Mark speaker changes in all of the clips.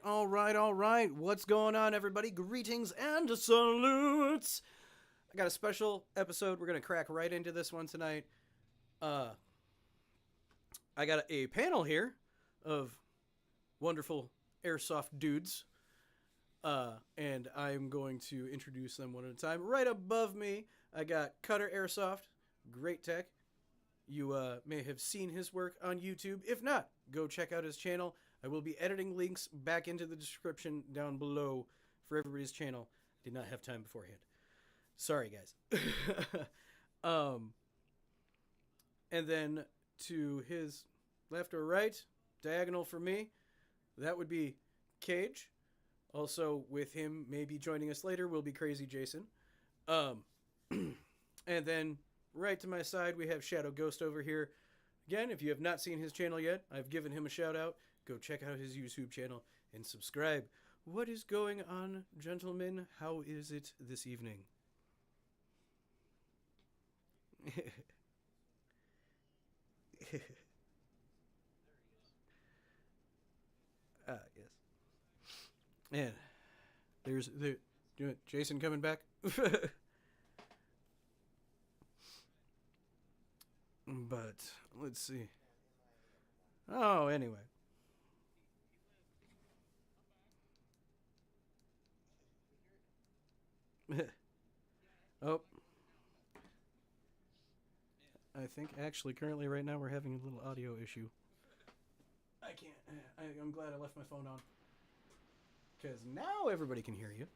Speaker 1: All right. What's going on, everybody? Greetings and salutes. I got a special episode. We're going to crack right into this one tonight. Uh, I got a panel here of wonderful airsoft dudes. And I'm going to introduce them one at a time. Right above me, I got Cutter Airsoft. Great tech. You may have seen his work on YouTube. If not, go check out his channel. I will be editing links back into the description down below for everybody's channel. Did not have time beforehand. Sorry, guys. um, and then to his left or right, diagonal for me, that would be Cage. Also, with him maybe joining us later will be Crazy Jason. And then right to my side, we have Shadow Ghost over here. Again, if you have not seen his channel yet, I've given him a shout out. Go check out his YouTube channel and subscribe. What is going on, gentlemen? How is it this evening? Yes. And there's Jason coming back. But let's see. Oh, anyway. Oh. I think actually currently right now we're having a little audio issue. I can't. I'm glad I left my phone on. Because now everybody can hear you.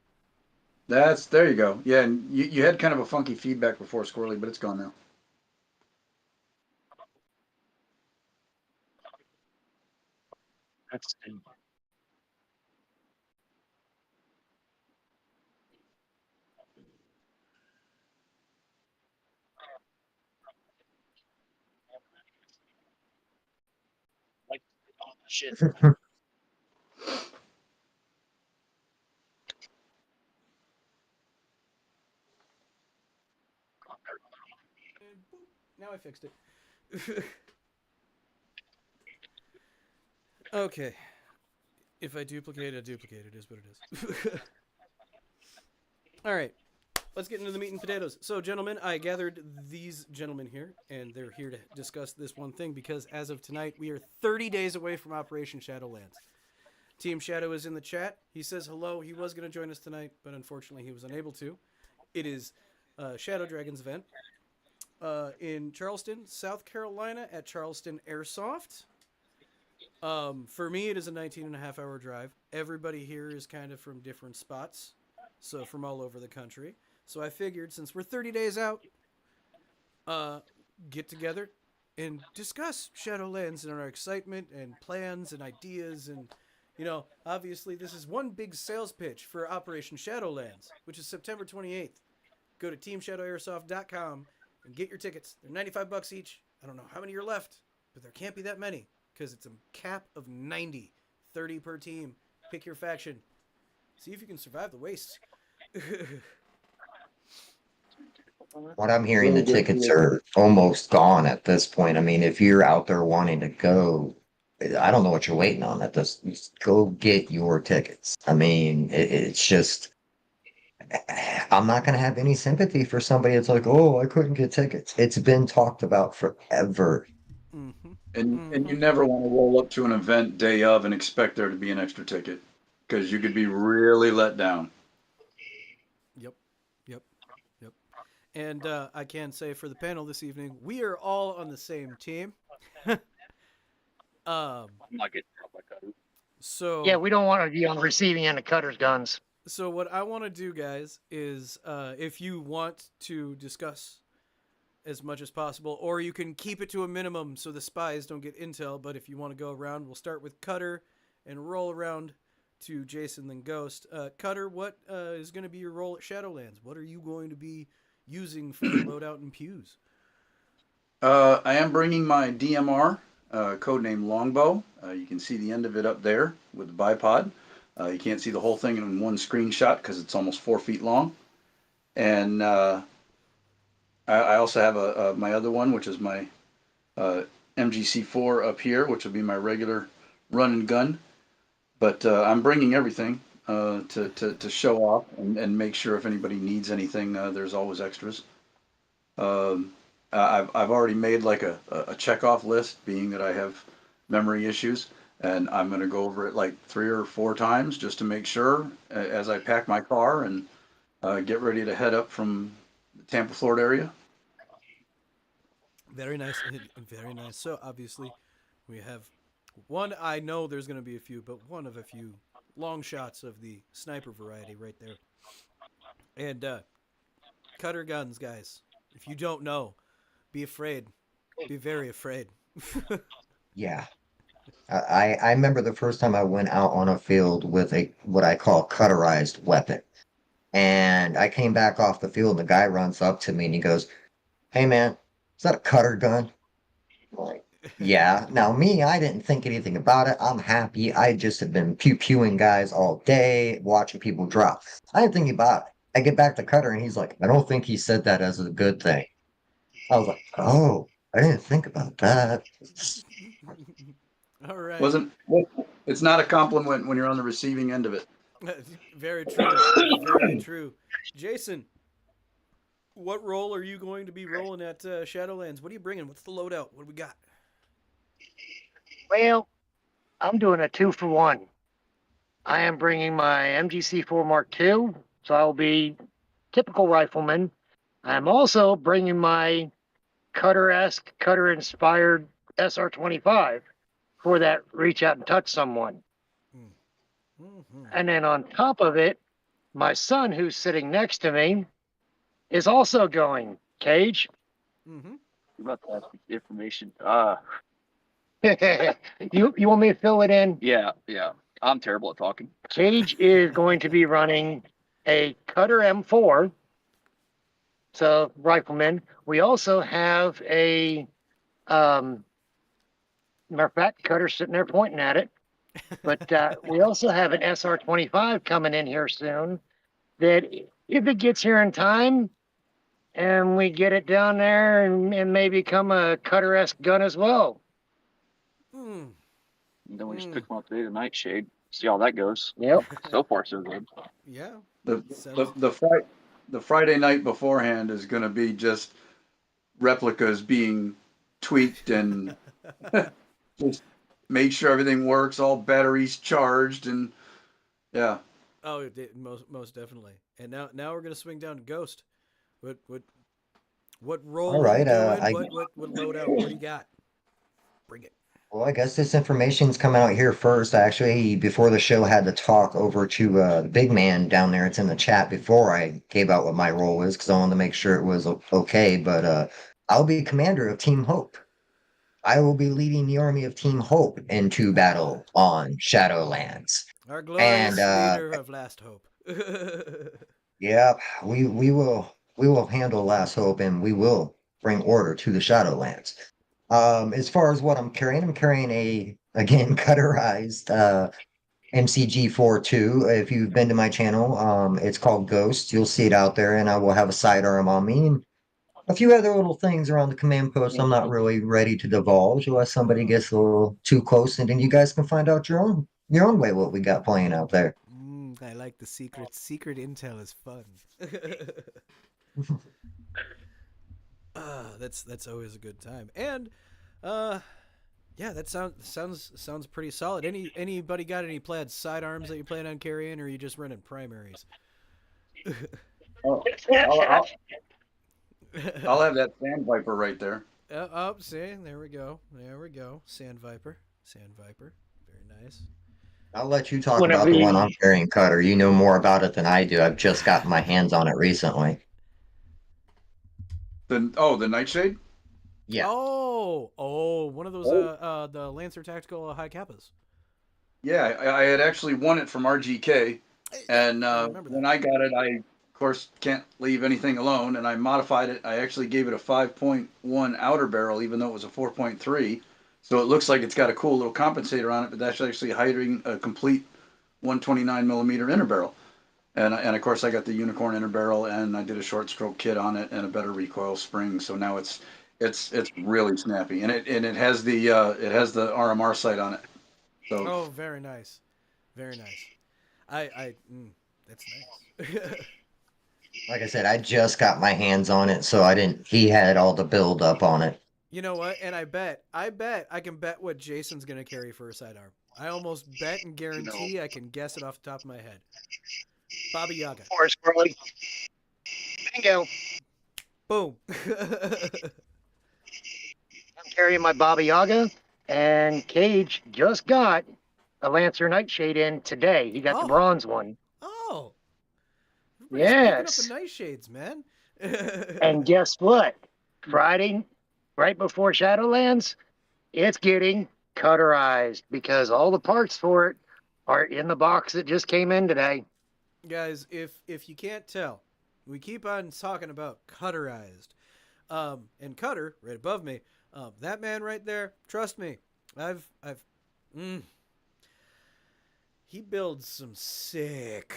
Speaker 2: There you go. Yeah, and you had kind of a funky feedback before, Squirrely, but it's gone now.
Speaker 3: That's like oh shit.
Speaker 1: And boop, now I fixed it. Okay. If I duplicate, I duplicate. It is what it is. All right. Let's get into the meat and potatoes. So, gentlemen, I gathered these gentlemen here, and they're here to discuss this one thing because as of tonight, we are 30 days away from Operation Shadowlands. Team Shadow is in the chat. He says hello. He was going to join us tonight, but unfortunately, he was unable to. It is Shadow Dragon's event in Charleston, South Carolina, at Charleston Airsoft. For me, it is a 19 and a half hour drive. Everybody here is kind of from different spots, so from all over the country. So I figured since we're 30 days out, get together and discuss Shadowlands and our excitement and plans and ideas. And, you know, obviously this is one big sales pitch for Operation Shadowlands, which is September 28th. Go to teamshadowairsoft.com and get your tickets. They're 95 bucks each. I don't know how many are left, but there can't be that many because it's a cap of 90, 30 per team. Pick your faction. See if you can survive the wastes.
Speaker 4: What I'm hearing, the tickets are almost gone at this point. I mean, if you're out there wanting to go, I don't know what you're waiting on at this. Just go get your tickets. I mean, it's just, I'm not going to have any sympathy for somebody that's like, oh, I couldn't get tickets. It's been talked about forever.
Speaker 1: Mm-hmm.
Speaker 2: And
Speaker 1: Mm-hmm.
Speaker 2: you never want to roll up to an event day of and expect there to be an extra ticket because you could be really let down.
Speaker 1: Yep. Yep. Yep. And I can say for the panel this evening, we are all on the same team. um,
Speaker 3: I'm not getting up like that.
Speaker 5: Yeah,
Speaker 1: so
Speaker 5: we don't want to be on the receiving end of Cutter's guns.
Speaker 1: so what I want to do, guys, is if you want to discuss as much as possible, or you can keep it to a minimum so the spies don't get intel. But if you want to go around, we'll start with Cutter and roll around to Jason, then Ghost. Cutter, what is going to be your role at Shadowlands? What are you going to be using for your loadout and pews?
Speaker 2: I am bringing my DMR, codename Longbow. You can see the end of it up there with the bipod. You can't see the whole thing in one screenshot because it's almost 4 feet long. And I also have my other one, which is my MGC4 up here, which will be my regular run and gun. But I'm bringing everything to show off and make sure if anybody needs anything, there's always extras. Um, I've already made like a checkoff list, being that I have memory issues, and I'm going to go over it like 3 or 4 times just to make sure as I pack my car and get ready to head up from the Tampa, Florida area.
Speaker 1: Very nice. Very nice. So obviously, we have one. I know there's going to be a few, but one of a few long shots of the sniper variety right there. And cutter guns, guys. If you don't know, be afraid. Be very afraid.
Speaker 4: Yeah. I remember the first time I went out on a field with a what I call cutterized weapon. And I came back off the field, and the guy runs up to me and he goes, "Hey man, is that a cutter gun?" I'm like, yeah. Now me, I didn't think anything about it. I'm happy. I just have been pew-pewing guys all day, watching people drop. I didn't think about it. I get back to Cutter and he's like, "I don't think he said that as a good thing." I was like, "Oh, I didn't think about that."
Speaker 1: All right.
Speaker 2: Wasn't It's not a compliment when you're on the receiving end of it.
Speaker 1: Very true. Very true. Jason, what role are you going to be rolling at Shadowlands? What are you bringing? What's the loadout? What do we got?
Speaker 5: Well, I'm doing a 2-for-1. I am bringing my MGC4 Mark II, so I'll be typical rifleman. I'm also bringing my cutter-esque, cutter-inspired SR-25 for that reach out and touch someone.
Speaker 1: Mm-hmm.
Speaker 5: And then on top of it, my son, who's sitting next to me, is also going. Cage?
Speaker 1: Mm-hmm.
Speaker 3: You about to ask me information.
Speaker 5: You want me to fill it in?
Speaker 3: Yeah. I'm terrible at talking.
Speaker 5: Cage is going to be running a Cutter M4, so rifleman. We also have a matter of fact, Cutter's sitting there pointing at it. But we also have an SR-25 coming in here soon. That if it gets here in time, and we get it down there and may become a Cutter-esque gun as well.
Speaker 1: Mm.
Speaker 3: And then we just pick them up today, the Nightshade. See how that goes.
Speaker 5: Yep.
Speaker 3: So far, so good.
Speaker 1: Yeah.
Speaker 2: The
Speaker 1: Sounds-
Speaker 2: the Friday night beforehand is going to be just replicas being tweaked and just make sure everything works, all batteries charged, and yeah.
Speaker 1: Oh, most definitely. And now we're gonna swing down to Ghost. What
Speaker 4: All
Speaker 1: role are you
Speaker 4: right,
Speaker 1: doing?
Speaker 4: I
Speaker 1: What loadout? What do you got? Bring it.
Speaker 4: well, I guess this information's coming out here first. Actually, before the show had to talk over to the big man down there. It's in the chat before I gave out what my role is because I wanted to make sure it was okay. But I'll be commander of Team Hope. I will be leading the army of Team Hope into battle on Shadowlands.
Speaker 1: Our
Speaker 4: And
Speaker 1: glorious leader of Last Hope.
Speaker 4: yeah, we will handle Last Hope and we will bring order to the Shadowlands. As far as what I'm carrying a again cutterized MCG 42. If you've been to my channel, it's called Ghost. You'll see it out there, and I will have a sidearm on me and a few other little things around the command post. I'm not really ready to divulge unless somebody gets a little too close, and then you guys can find out your own way what we got playing out there.
Speaker 1: I like the secret. Secret intel is fun. That's always a good time. And yeah, that sounds pretty solid. Anybody got any plaid sidearms that you plan on carrying, or are you just running primaries?
Speaker 2: Oh, I'll, I'll have that Sand Viper right there.
Speaker 1: Oh, see, there we go. Sand Viper. Very nice.
Speaker 4: I'll let you talk
Speaker 5: One of
Speaker 4: about the one
Speaker 5: the
Speaker 4: I'm carrying, Cutter. You know more about it than I do. I've just gotten my hands on it recently.
Speaker 2: The Nightshade.
Speaker 4: Yeah.
Speaker 1: Oh, one of those the Lancer Tactical High Kappas.
Speaker 2: Yeah, I had actually won it from RGK, and
Speaker 1: I remember that.
Speaker 2: when I got it, I of course can't leave anything alone, and I modified it. I actually gave it a 5.1 outer barrel, even though it was a 4.3. So it looks like it's got a cool little compensator on it, but that's actually hiding a complete 129 millimeter inner barrel. And of course I got the unicorn inner barrel, and I did a short stroke kit on it and a better recoil spring. So now it's really snappy, and it has the RMR sight on it. So
Speaker 1: Oh, very nice. Very nice. That's nice.
Speaker 4: Like I said, I just got my hands on it, so I didn't. He had all the build up on it.
Speaker 1: You know what? And I can bet what Jason's gonna carry for a sidearm. I almost bet and guarantee I can guess it off the top of my head. Baba Yaga.
Speaker 5: Forest Burley. Bingo.
Speaker 1: Boom.
Speaker 5: I'm carrying my Baba Yaga, and Cage just got a Lancer Nightshade in today. He got the
Speaker 1: Oh.
Speaker 5: bronze one.
Speaker 1: Oh. Everybody's picking up
Speaker 5: Yes.
Speaker 1: the nightshades, man.
Speaker 5: And guess what? Friday, right before Shadowlands, it's getting cutterized because all the parts for it are in the box that just came in today.
Speaker 1: Guys, if you can't tell, we keep on talking about cutterized. And Cutter, right above me, that man right there, trust me, he builds some sick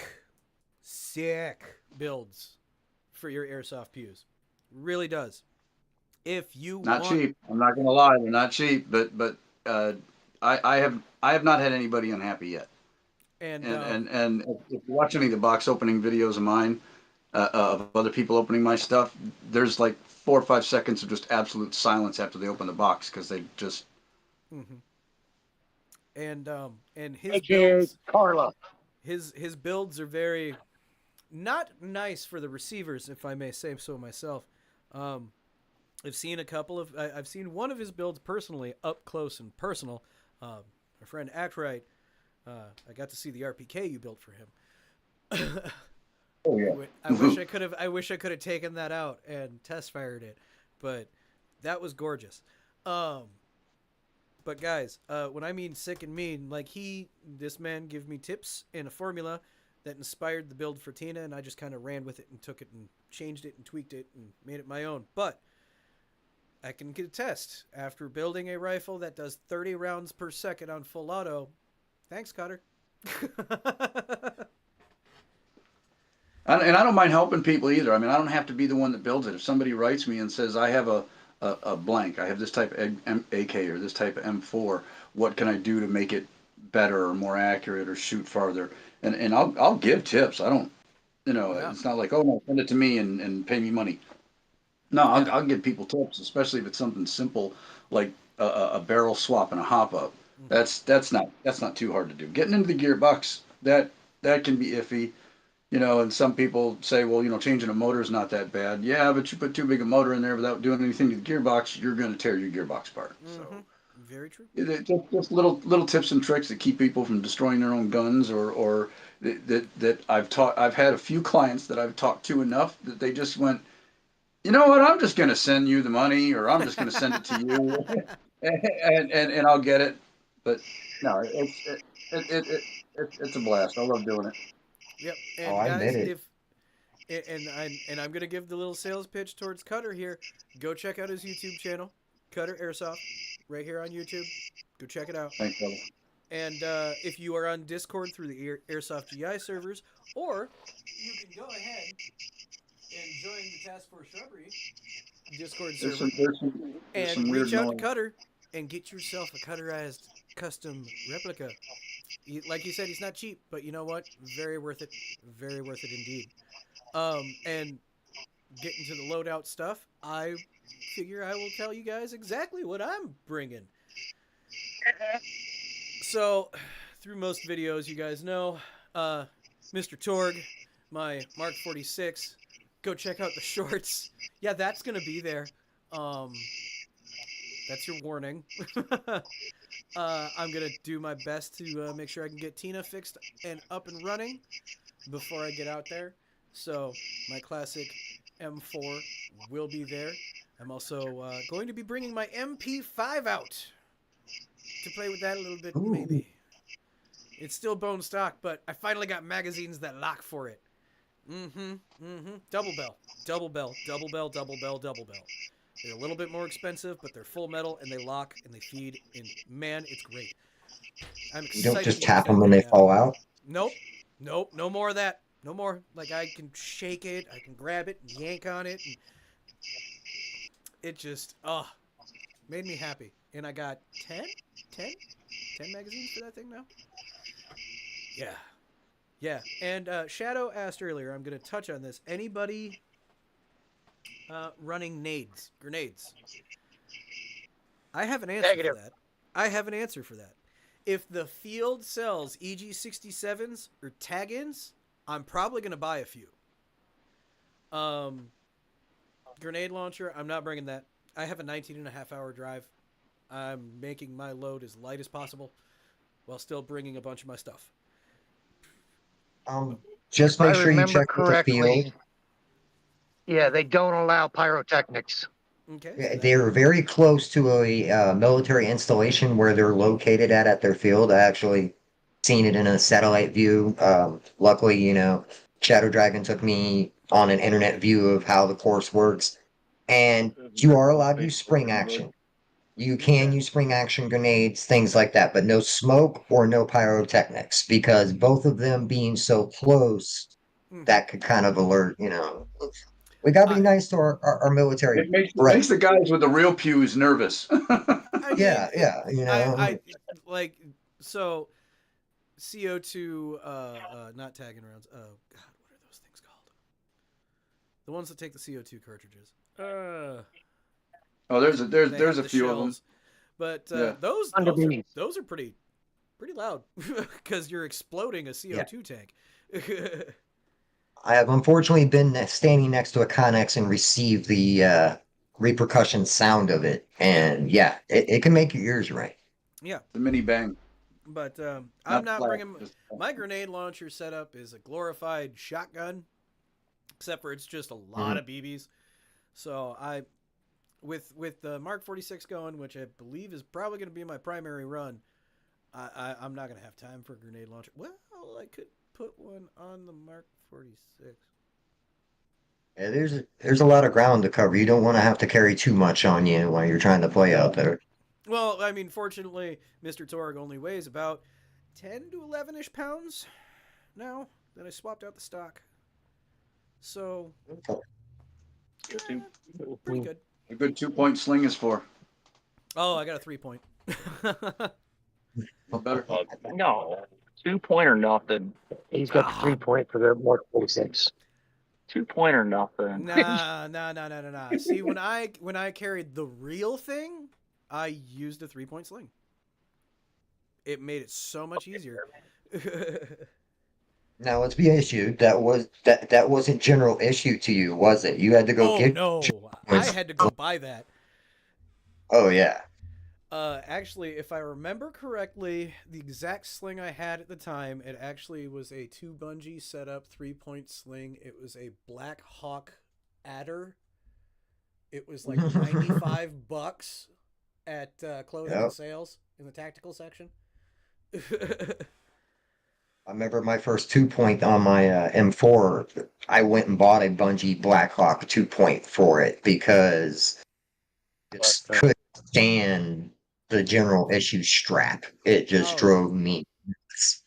Speaker 1: builds for your airsoft pews. Really does. If you
Speaker 2: Not
Speaker 1: want,
Speaker 2: cheap. I'm not gonna lie, they're not cheap. But I have not had anybody unhappy yet.
Speaker 1: and
Speaker 2: And if you watch any of the box opening videos of mine, of other people opening my stuff, there's like 4 or 5 seconds of just absolute silence after they open the box because they just.
Speaker 1: mhm. And his
Speaker 5: AKA
Speaker 1: builds,
Speaker 5: Carla.
Speaker 1: his builds are very not nice for the receivers, if I may say so myself. I've seen a couple of, I've seen one of his builds personally, up close and personal. My friend Actright, I got to see the RPK you built for him.
Speaker 2: Oh yeah.
Speaker 1: I wish I could have taken that out and test fired it, but that was gorgeous. But guys, when I mean sick and mean, like this man gave me tips and a formula that inspired the build for Tina, and I just kind of ran with it and took it and changed it and tweaked it and made it my own. But I can attest, after building a rifle that does 30 rounds per second on full auto, thanks, Cutter.
Speaker 2: And I don't mind helping people either. I mean, I don't have to be the one that builds it. If somebody writes me and says, I have a blank, I have this type of AK or this type of M4, what can I do to make it better or more accurate or shoot farther? And I'll give tips. I don't,
Speaker 1: Yeah.
Speaker 2: it's not like, oh, no, send it to me and pay me money. No,
Speaker 1: Yeah.
Speaker 2: I'll give people tips, especially if it's something simple like a barrel swap and a hop up. That's not too hard to do. Getting into the gearbox, that can be iffy. And some people say, well, changing a motor is not that bad. Yeah, but you put too big a motor in there without doing anything to the gearbox, you're going to tear your gearbox apart. So
Speaker 1: Very true.
Speaker 2: just little tips and tricks that keep people from destroying their own guns, or that I've had a few clients that I've talked to enough that they just went, you know what, I'm just going to send you the money, or I'm just going to send it to you, and I'll get it. But no, it's a blast. I love doing it.
Speaker 1: Yep.
Speaker 4: Oh,
Speaker 1: And
Speaker 4: I
Speaker 1: guys,
Speaker 4: admit it.
Speaker 1: I'm gonna give the little sales pitch towards Cutter here. Go check out his YouTube channel, Cutter Airsoft, right here on YouTube. Go check it out.
Speaker 2: Thanks, brother.
Speaker 1: And if you are on Discord through the Airsoft GI servers, or you can go ahead and join the Task Force Shrubbery Discord
Speaker 2: There's
Speaker 1: server
Speaker 2: some
Speaker 1: and
Speaker 2: weird
Speaker 1: reach out to
Speaker 2: noise.
Speaker 1: Cutter and get yourself a cutterized custom replica. Like you said, he's not cheap, but you know what? Very worth it. Very worth it indeed. And getting to the loadout stuff, I figure I will tell you guys exactly what I'm bringing. So, through most videos, you guys know, Mr. Torg, my Mark 46. Go check out the shorts. Yeah, that's gonna be there. That's your warning. I'm gonna do my best to make sure I can get Tina fixed and up and running before I get out there. So my classic M4 will be there. I'm also going to be bringing my MP5 out to play with that a little bit, maybe. It's still bone stock, but I finally got magazines that lock for it. Double bell. They're a little bit more expensive, but they're full metal and they lock and they feed. And man, it's great. I'm excited.
Speaker 4: You don't just
Speaker 1: to use
Speaker 4: tap
Speaker 1: that
Speaker 4: them when
Speaker 1: thing
Speaker 4: they
Speaker 1: now.
Speaker 4: fall out.
Speaker 1: Nope. No more of that. No more. Like, I can shake it, I can grab it, and yank on it. And it just, made me happy. And I got 10 magazines for that thing now. Yeah. And Shadow asked earlier, I'm going to touch on this. Anybody running grenades? I have an answer
Speaker 5: Negative.
Speaker 1: for that. I have an answer for that. If the field sells EG67s or tag-ins, I'm probably going to buy a few. Grenade launcher, I'm not bringing that. I have a 19.5-hour drive. I'm making my load as light as possible while still bringing a bunch of my stuff.
Speaker 4: Just
Speaker 5: If I
Speaker 4: make sure you
Speaker 5: remember
Speaker 4: check with the
Speaker 5: correctly,
Speaker 4: field.
Speaker 5: yeah, they don't allow pyrotechnics.
Speaker 1: Okay.
Speaker 4: Yeah,
Speaker 1: So
Speaker 4: they're very close to a military installation where they're located at their field. I actually seen it in a satellite view. Luckily, Shadow Dragon took me on an internet view of how the course works, and you are allowed to use spring action. You can
Speaker 1: Okay.
Speaker 4: use spring action grenades, things like that, but no smoke or no pyrotechnics because both of them being so close,
Speaker 1: Mm-hmm.
Speaker 4: that could kind of alert. We gotta be
Speaker 1: I,
Speaker 4: nice to our military
Speaker 2: It makes
Speaker 4: brethren.
Speaker 2: the guys with the real pews nervous.
Speaker 1: I mean,
Speaker 4: Yeah, yeah,
Speaker 1: I like so CO2, not tagging rounds. Oh God, what are those things called? The ones that take the CO2 cartridges.
Speaker 2: Oh, there's a there's
Speaker 1: They
Speaker 2: there's
Speaker 1: have
Speaker 2: a
Speaker 1: the
Speaker 2: few of them.
Speaker 1: shells, but
Speaker 2: Yeah.
Speaker 1: those are pretty loud because you're exploding a
Speaker 4: yeah.
Speaker 1: CO2 tank.
Speaker 4: I have unfortunately been standing next to a Connex and received the repercussion sound of it,
Speaker 1: Yeah,
Speaker 4: and yeah, it can make your ears ring.
Speaker 1: yeah.
Speaker 2: The mini bang,
Speaker 1: But I'm
Speaker 2: not
Speaker 1: not
Speaker 2: flat.
Speaker 1: bringing my grenade launcher setup is a glorified shotgun, except for it's just a lot
Speaker 4: Mhm.
Speaker 1: of BBs. So with the Mark 46 going, which I believe is probably going to be my primary run, I'm not going to have time for a grenade launcher. Well, I could put one on the Mark 46.
Speaker 4: Yeah, there's a lot of ground to cover. You don't want to have to carry too much on you while you're trying to play out there.
Speaker 1: Well, I mean, fortunately, Mr. Torg only weighs about 10 to 11-ish pounds now that I swapped out the stock. So, pretty good.
Speaker 2: A good 2 point sling is for.
Speaker 1: Oh, I got a 3-point.
Speaker 2: Better.
Speaker 3: No, 2 point or nothing.
Speaker 5: He's got the
Speaker 1: Ah,
Speaker 5: 3-point for the Mark 46.
Speaker 3: 2 point or nothing.
Speaker 1: nah. See, when I carried the real thing, I used a 3-point sling. It made it so much easier.
Speaker 4: Now let's be issued. That wasn't general issue to you, was it? You had to go
Speaker 1: Oh
Speaker 4: get.
Speaker 1: no, I had to go buy that.
Speaker 4: Oh yeah.
Speaker 1: Actually, if I remember correctly, the exact sling I had at the time, it actually was a 2 bungee setup 3-point sling. It was a Black Hawk Adder. It was like $95 at Clothing and
Speaker 4: Yep.
Speaker 1: Sales in the tactical section.
Speaker 4: I remember my first 2 point on my M4. I went and bought a Bungie Blackhawk 2 point for it because it couldn't stand the general issue strap. It just
Speaker 1: Oh yeah.
Speaker 4: drove me nuts.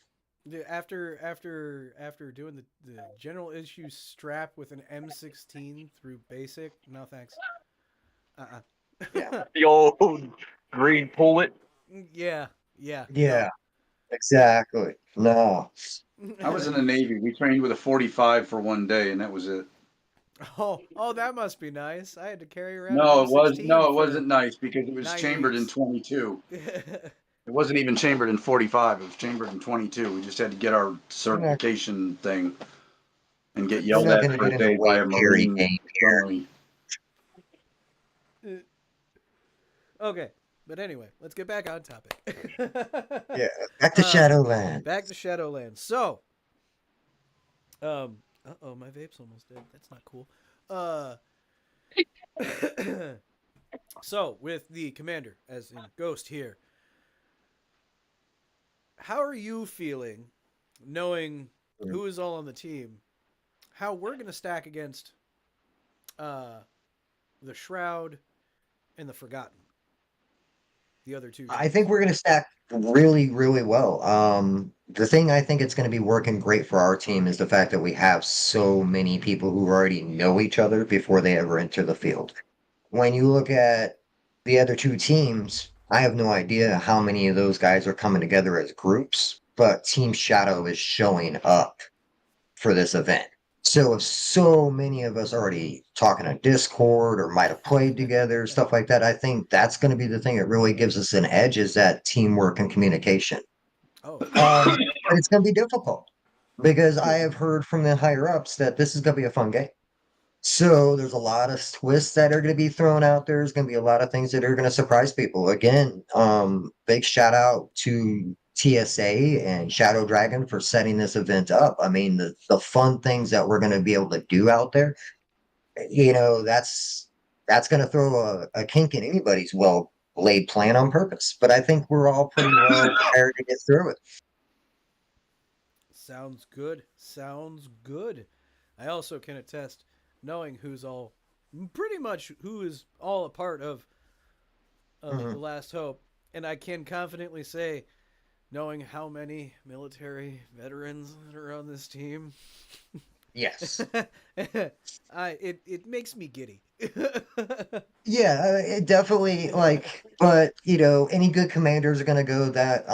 Speaker 1: After doing the general issue strap with an M16 through basic, no thanks.
Speaker 4: Yeah.
Speaker 3: The old green pullet.
Speaker 1: Yeah.
Speaker 4: Yeah, exactly. No.
Speaker 2: I was in the Navy. We trained with a 45 for one day, and that was it.
Speaker 1: Oh, that must be nice. I had to carry around
Speaker 2: No,
Speaker 1: an
Speaker 2: it was
Speaker 1: M16
Speaker 2: no, it
Speaker 1: for
Speaker 2: wasn't nice because it was
Speaker 1: 9
Speaker 2: chambered in
Speaker 1: weeks.
Speaker 2: 22. It wasn't even chambered in 45. It was chambered in 22. We just had to get our
Speaker 4: We're not,
Speaker 2: certification thing and get
Speaker 4: we're
Speaker 2: yelled
Speaker 4: not
Speaker 2: at
Speaker 4: going to
Speaker 2: for
Speaker 4: get
Speaker 2: a
Speaker 4: into
Speaker 2: day by
Speaker 4: weight
Speaker 2: a
Speaker 4: carry
Speaker 2: Marine.
Speaker 4: game here.
Speaker 1: Okay, but anyway, let's get back on topic.
Speaker 4: Yeah, back to
Speaker 1: uh,
Speaker 4: Shadowlands.
Speaker 1: back to Shadowlands. So, my vape's almost dead. That's not cool. So with the commander, as in Ghost here, how are you feeling, knowing who is all on the team? How we're gonna stack against the Shroud and the Forgotten, the other two
Speaker 4: I
Speaker 1: teams.
Speaker 4: think we're going to stack really, really well. The thing I think it's going to be working great for our team is the fact that we have so many people who already know each other before they ever enter the field. When you look at the other two teams, I have no idea how many of those guys are coming together as groups. but Team Shadow is showing up for this event. So if so many of us already talking on Discord or might have played together, stuff like that, I think that's going to be the thing that really gives us an edge is that teamwork and communication.
Speaker 1: Oh,
Speaker 4: But it's going to be difficult because I have heard from the higher ups that this is going to be a fun game. So there's a lot of twists that are going to be thrown out there. There's going to be a lot of things that are going to surprise people. Again, big shout out to TSA and Shadow Dragon for setting this event up. I mean, the fun things that we're going to be able to do out there, that's going to throw a kink in anybody's well laid plan on purpose. But I think we're all pretty well prepared to get through it.
Speaker 1: sounds good. Sounds good. I also can attest, knowing who's all, pretty much who is all a part of
Speaker 4: Mhm.
Speaker 1: The Last Hope, and I can confidently say, knowing how many military veterans that are on this team,
Speaker 4: Yes.
Speaker 1: it makes me giddy.
Speaker 4: Yeah, it definitely but any good commanders are gonna go that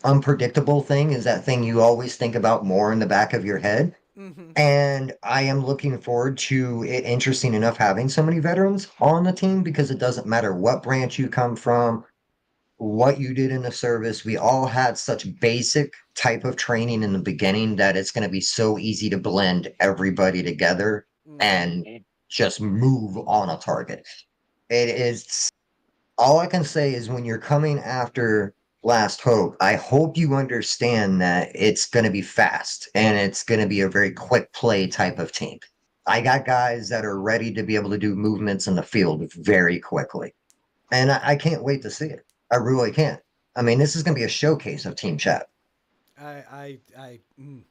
Speaker 4: unpredictable thing is that thing you always think about more in the back of your head.
Speaker 1: Hmm.
Speaker 4: And I am looking forward to it interesting enough having so many veterans on the team because it doesn't matter what branch you come from, what you did in the service. We all had such basic type of training in the beginning that it's gonna be so easy to blend everybody together and just move on a target. It is all I can say is when you're coming after Last Hope, I hope you understand that it's going to be fast and it's going to be a very quick play type of team. I got guys that are ready to be able to do movements in the field very quickly. And I can't wait to see it. I really can't. I mean, this is going to be a showcase of Team Chat.
Speaker 1: I and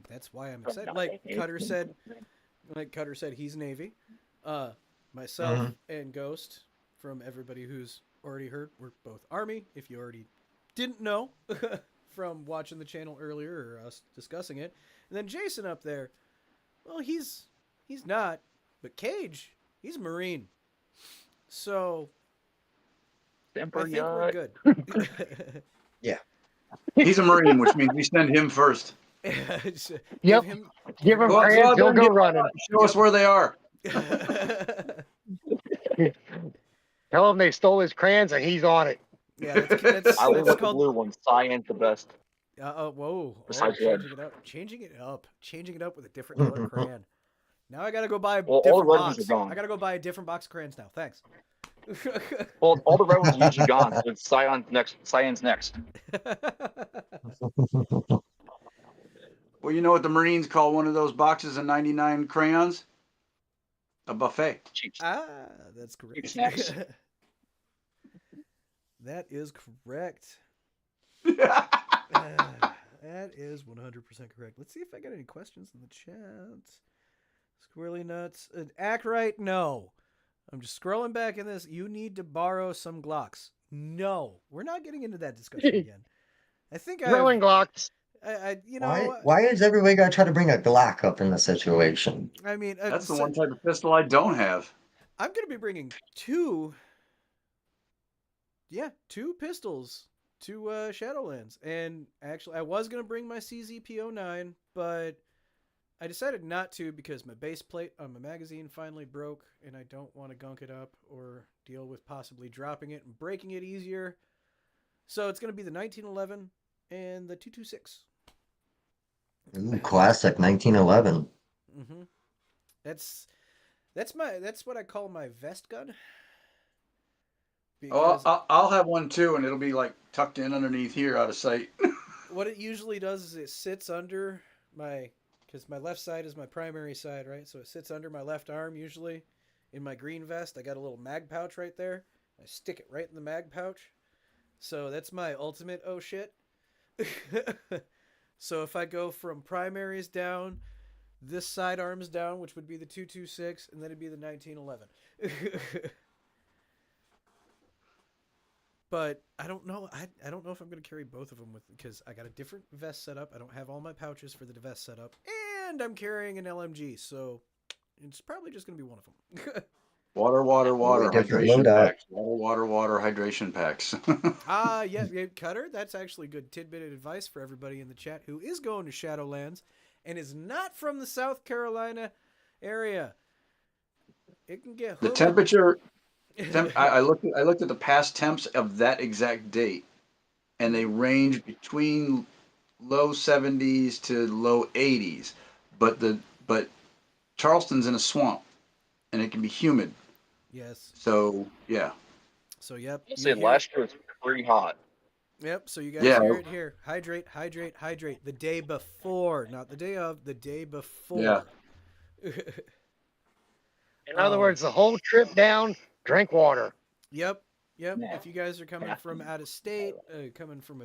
Speaker 1: that's why I'm excited. Like Cutter said, he's Navy. Myself
Speaker 4: Mhm.
Speaker 1: and Ghost, from everybody who's already heard, we're both Army. If you already didn't know from watching the channel earlier or us discussing it, and then Jason up there, well, he's not, but Cage, he's a Marine. So I
Speaker 3: Temper
Speaker 1: think we're
Speaker 3: yacht.
Speaker 1: good.
Speaker 4: Yeah.
Speaker 2: He's a Marine, which means we send him first.
Speaker 1: Give
Speaker 5: Yep.
Speaker 1: him
Speaker 5: Give him
Speaker 2: Go out
Speaker 5: crayons,
Speaker 2: there
Speaker 5: he'll
Speaker 2: and
Speaker 5: go
Speaker 2: get
Speaker 5: running.
Speaker 2: show us where they are.
Speaker 5: Tell him they stole his crayons and he's on it.
Speaker 1: Yeah, that's
Speaker 3: I went with the
Speaker 1: called.
Speaker 3: blue one. Cyan's the best.
Speaker 1: Whoa!
Speaker 3: Besides red.
Speaker 1: Changing it up with a different color crayon. Now I gotta go buy a
Speaker 3: Well, all the
Speaker 1: different
Speaker 3: red ones
Speaker 1: box.
Speaker 3: are gone.
Speaker 1: I gotta go buy a different box of crayons now. Thanks.
Speaker 3: Well, all the red ones are usually gone. So it's Cyan's next. Cyan's next.
Speaker 2: Well, you know what the Marines call one of those boxes of 99 crayons? A buffet.
Speaker 3: Cheap,
Speaker 1: That's
Speaker 3: cheap
Speaker 1: correct.
Speaker 3: snacks.
Speaker 1: That is correct. That is 100% correct. Let's see if I got any questions in the chat. Squirrely nuts. Act right? No. I'm just scrolling back in this. You need to borrow some Glocks. No, we're not getting into that discussion again. I think
Speaker 5: Throwing Glocks.
Speaker 4: Why is everybody got to try to bring a Glock up in the situation?
Speaker 1: I mean,
Speaker 2: That's the one type of pistol I don't have.
Speaker 1: I'm gonna be bringing two pistols to Shadowlands, and actually, I was gonna bring my CZP09, but I decided not to because my base plate on my magazine finally broke, and I don't want to gunk it up or deal with possibly dropping it and breaking it easier. So it's gonna be the 1911 and the 226.
Speaker 4: Ooh, classic 1911.
Speaker 1: Mm-hmm. That's what I call my vest gun.
Speaker 2: Oh,
Speaker 1: Because
Speaker 2: I'll have one too, and it'll be like tucked in underneath here, out of sight.
Speaker 1: what it usually does is it sits under because my left side is my primary side, right? So it sits under my left arm usually. In my green vest, I got a little mag pouch right there. I stick it right in the mag pouch. So that's my ultimate oh shit. So if I go from primaries down, this side arm's down, which would be the 226, and then it'd be the 1911. But I don't know. I don't know if I'm going to carry both of them because I got a different vest setup. I don't have all my pouches for the vest setup, and I'm carrying an LMG, so it's probably just going to be one of them.
Speaker 2: Water, water, water,
Speaker 4: different
Speaker 2: hydration
Speaker 4: loadout.
Speaker 2: packs. Water, water, water, hydration packs.
Speaker 1: Yeah, Cutter, that's actually good tidbit of advice for everybody in the chat who is going to Shadowlands and is not from the South Carolina area. It can get
Speaker 2: The
Speaker 1: humid.
Speaker 2: temperature. I looked at the past temps of that exact date, and they range between low 70s to low 80s. But Charleston's in a swamp, and it can be humid.
Speaker 1: Yes.
Speaker 2: So yeah,
Speaker 1: So yep.
Speaker 3: I'll
Speaker 1: You
Speaker 3: say
Speaker 1: hear,
Speaker 3: last year was pretty hot.
Speaker 1: yep. So you guys
Speaker 2: Yeah.
Speaker 1: hear it here. Hydrate, hydrate, hydrate. The day before, not the day of. The day before.
Speaker 5: In other words, the whole trip down, drink water.
Speaker 1: Yep. Yep. If you guys are coming from out of state, coming from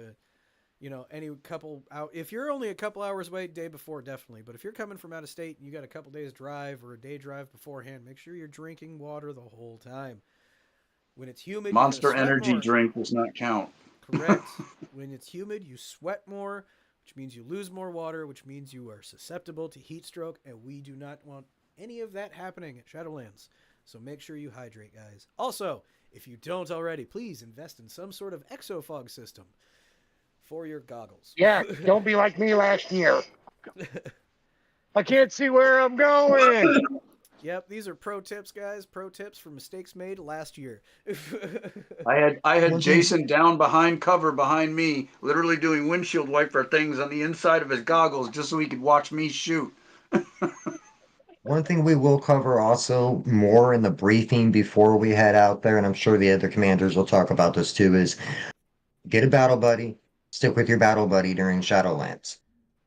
Speaker 1: any couple out, if you're only a couple hours away, day before, definitely. But if you're coming from out of state and you got a couple days drive or a day drive beforehand, make sure you're drinking water the whole time. When it's humid,
Speaker 2: Monster
Speaker 1: you're gonna sweat
Speaker 2: Energy
Speaker 1: more.
Speaker 2: drink does not count.
Speaker 1: Correct. When it's humid, you sweat more, which means you lose more water, which means you are susceptible to heat stroke, and we do not want any of that happening at Shadowlands. So make sure you hydrate, guys. Also, if you don't already, please invest in some sort of exofog system for your goggles.
Speaker 5: Yeah, don't be like me last year. I can't see where I'm going.
Speaker 1: Yep, these are pro tips, guys. Pro tips for mistakes made last year.
Speaker 2: I had
Speaker 4: One thing-
Speaker 2: Jason down behind cover behind me, literally doing windshield wiper things on the inside of his goggles just so he could watch me shoot.
Speaker 4: One thing we will cover also more in the briefing before we head out there, and I'm sure the other commanders will talk about this too, is get a battle buddy, stick with your battle buddy during Shadowlands.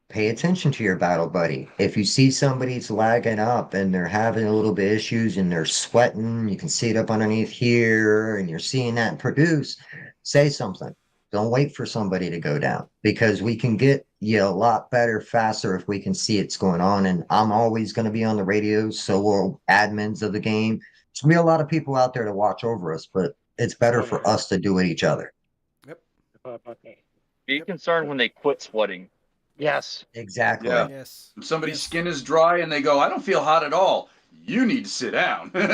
Speaker 4: Pay attention to your battle buddy. If you see somebody's lagging up and they're having a little bit of issues and they're sweating, you can see it up underneath here, and you're seeing that produce, say something. Don't wait for somebody to go down because we can get you a lot better faster if we can see it's going on. And I'm always going to be on the radio, so will admins of the game. There's going to be a lot of people out there to watch over us, but it's better for us to do it each other.
Speaker 1: Yep.
Speaker 3: Be concerned when they quit sweating.
Speaker 5: Yes.
Speaker 4: Exactly.
Speaker 2: Yeah.
Speaker 1: Yes.
Speaker 2: When somebody's
Speaker 1: Yes.
Speaker 2: skin is dry and they go, I don't feel hot at all. You need to sit down.
Speaker 1: Yep,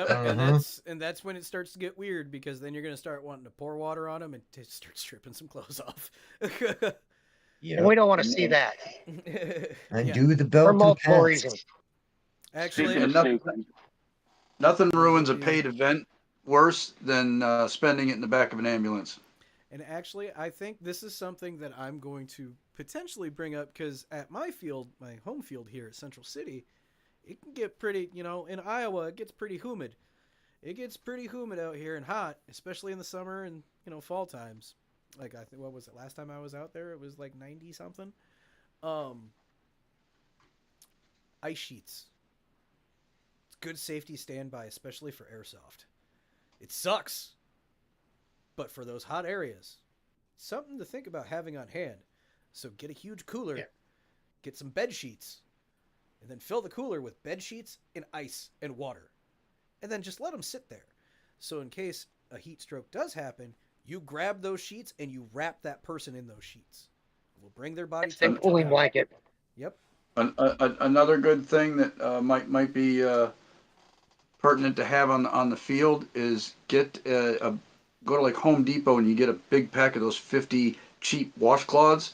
Speaker 4: Mhm.
Speaker 1: and that's when it starts to get weird because then you're gonna start wanting to pour water on them and start stripping some clothes off.
Speaker 5: And we don't want to see that
Speaker 4: And
Speaker 1: Yeah.
Speaker 4: do the
Speaker 5: for
Speaker 4: belt and
Speaker 5: multiple
Speaker 4: pants.
Speaker 5: reasons.
Speaker 1: Actually,
Speaker 2: And nothing ruins a paid event worse than spending it in the back of an ambulance.
Speaker 1: and actually, I think this is something that I'm going to potentially bring up because at my field, my home field here at Central City, it can get pretty. In Iowa, it gets pretty humid. It gets pretty humid out here and hot, especially in the summer and fall times. Like I think, what was it? Last time I was out there, it was like 90 something. Ice sheets. It's good safety standby, especially for airsoft. It sucks, but for those hot areas, something to think about having on hand. So get a huge cooler, get some bed sheets, and then fill the cooler with bed sheets and ice and water, and then just let them sit there. So in case a heat stroke does happen, you grab those sheets and you wrap that person in those sheets. We'll bring their body
Speaker 5: A
Speaker 1: temperature
Speaker 5: cooling
Speaker 1: down.
Speaker 5: blanket.
Speaker 1: Yep.
Speaker 2: Another good thing that might be pertinent to have on the field is go to like Home Depot and you get a big pack of those 50 cheap washcloths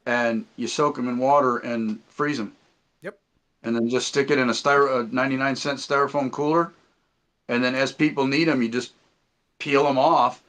Speaker 2: and you soak them in water and freeze them.
Speaker 1: Yep.
Speaker 2: And then just stick it in a 99-cent styrofoam cooler. And then as people need them, you just peel them off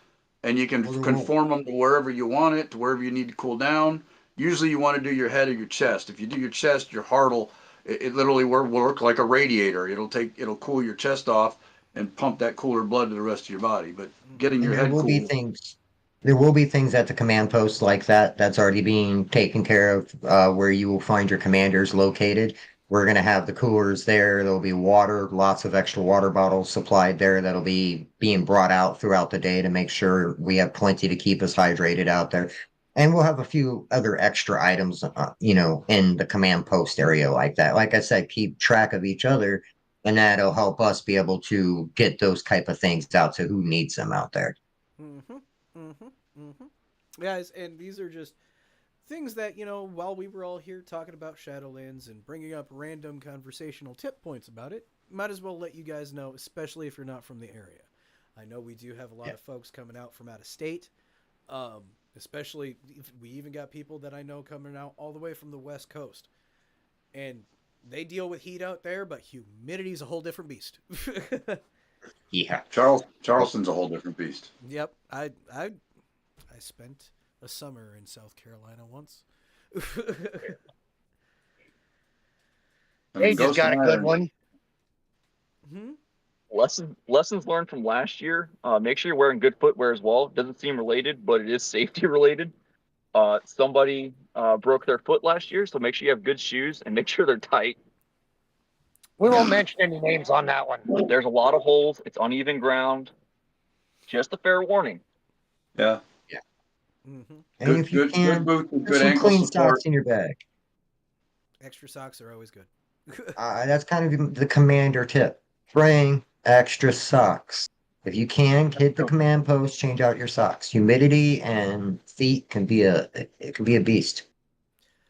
Speaker 2: and you can conform them to wherever you want it, to wherever you need to cool down. Usually you want to do your head or your chest. If you do your chest, your heart will, it literally will work like a radiator. It'll cool your chest off and pump that cooler blood to the rest of your body. But getting your
Speaker 4: And there
Speaker 2: head
Speaker 4: will be
Speaker 2: cool.
Speaker 4: things. There will be things at the command post like that that's already being taken care of, where you will find your commanders located. We're going to have the coolers there. There'll be water, lots of extra water bottles supplied there that'll be being brought out throughout the day to make sure we have plenty to keep us hydrated out there. And we'll have a few other extra items, in the command post area like that. Like I said, keep track of each other, and that'll help us be able to get those type of things out to who needs them out there.
Speaker 1: Guys, and these are just things that, while we were all here talking about Shadowlands and bringing up random conversational tip points about it, might as well let you guys know, especially if you're not from the area. I know we do have a lot of folks coming out from out of state. Especially, we even got people that I know coming out all the way from the West Coast. And they deal with heat out there, but humidity is a whole different beast.
Speaker 4: Yeah.
Speaker 2: Charleston's a whole different beast.
Speaker 1: Yep. I spent a summer in South Carolina once.
Speaker 2: I
Speaker 5: They
Speaker 2: mean,
Speaker 5: just
Speaker 2: Ghost
Speaker 5: got a
Speaker 2: and I
Speaker 5: good
Speaker 2: are,
Speaker 5: one.
Speaker 1: Hmm?
Speaker 3: Lessons learned from last year. Make sure you're wearing good footwear as well. Doesn't seem related, but it is safety related. Somebody broke their foot last year, so make sure you have good shoes and make sure they're tight.
Speaker 5: We won't mention any names on that one.
Speaker 3: There's a lot of holes. It's uneven ground. Just a fair warning.
Speaker 2: yeah.
Speaker 1: Mm-hmm.
Speaker 4: And if you
Speaker 2: Good
Speaker 4: can,
Speaker 2: boots with
Speaker 4: put
Speaker 2: good
Speaker 4: some
Speaker 2: ankle
Speaker 4: clean
Speaker 2: support.
Speaker 4: socks in your bag.
Speaker 1: Extra socks are always good.
Speaker 4: That's kind of the commander tip. Bring extra socks. If you can, hit the command post, change out your socks. Humidity and feet can be it can be a beast.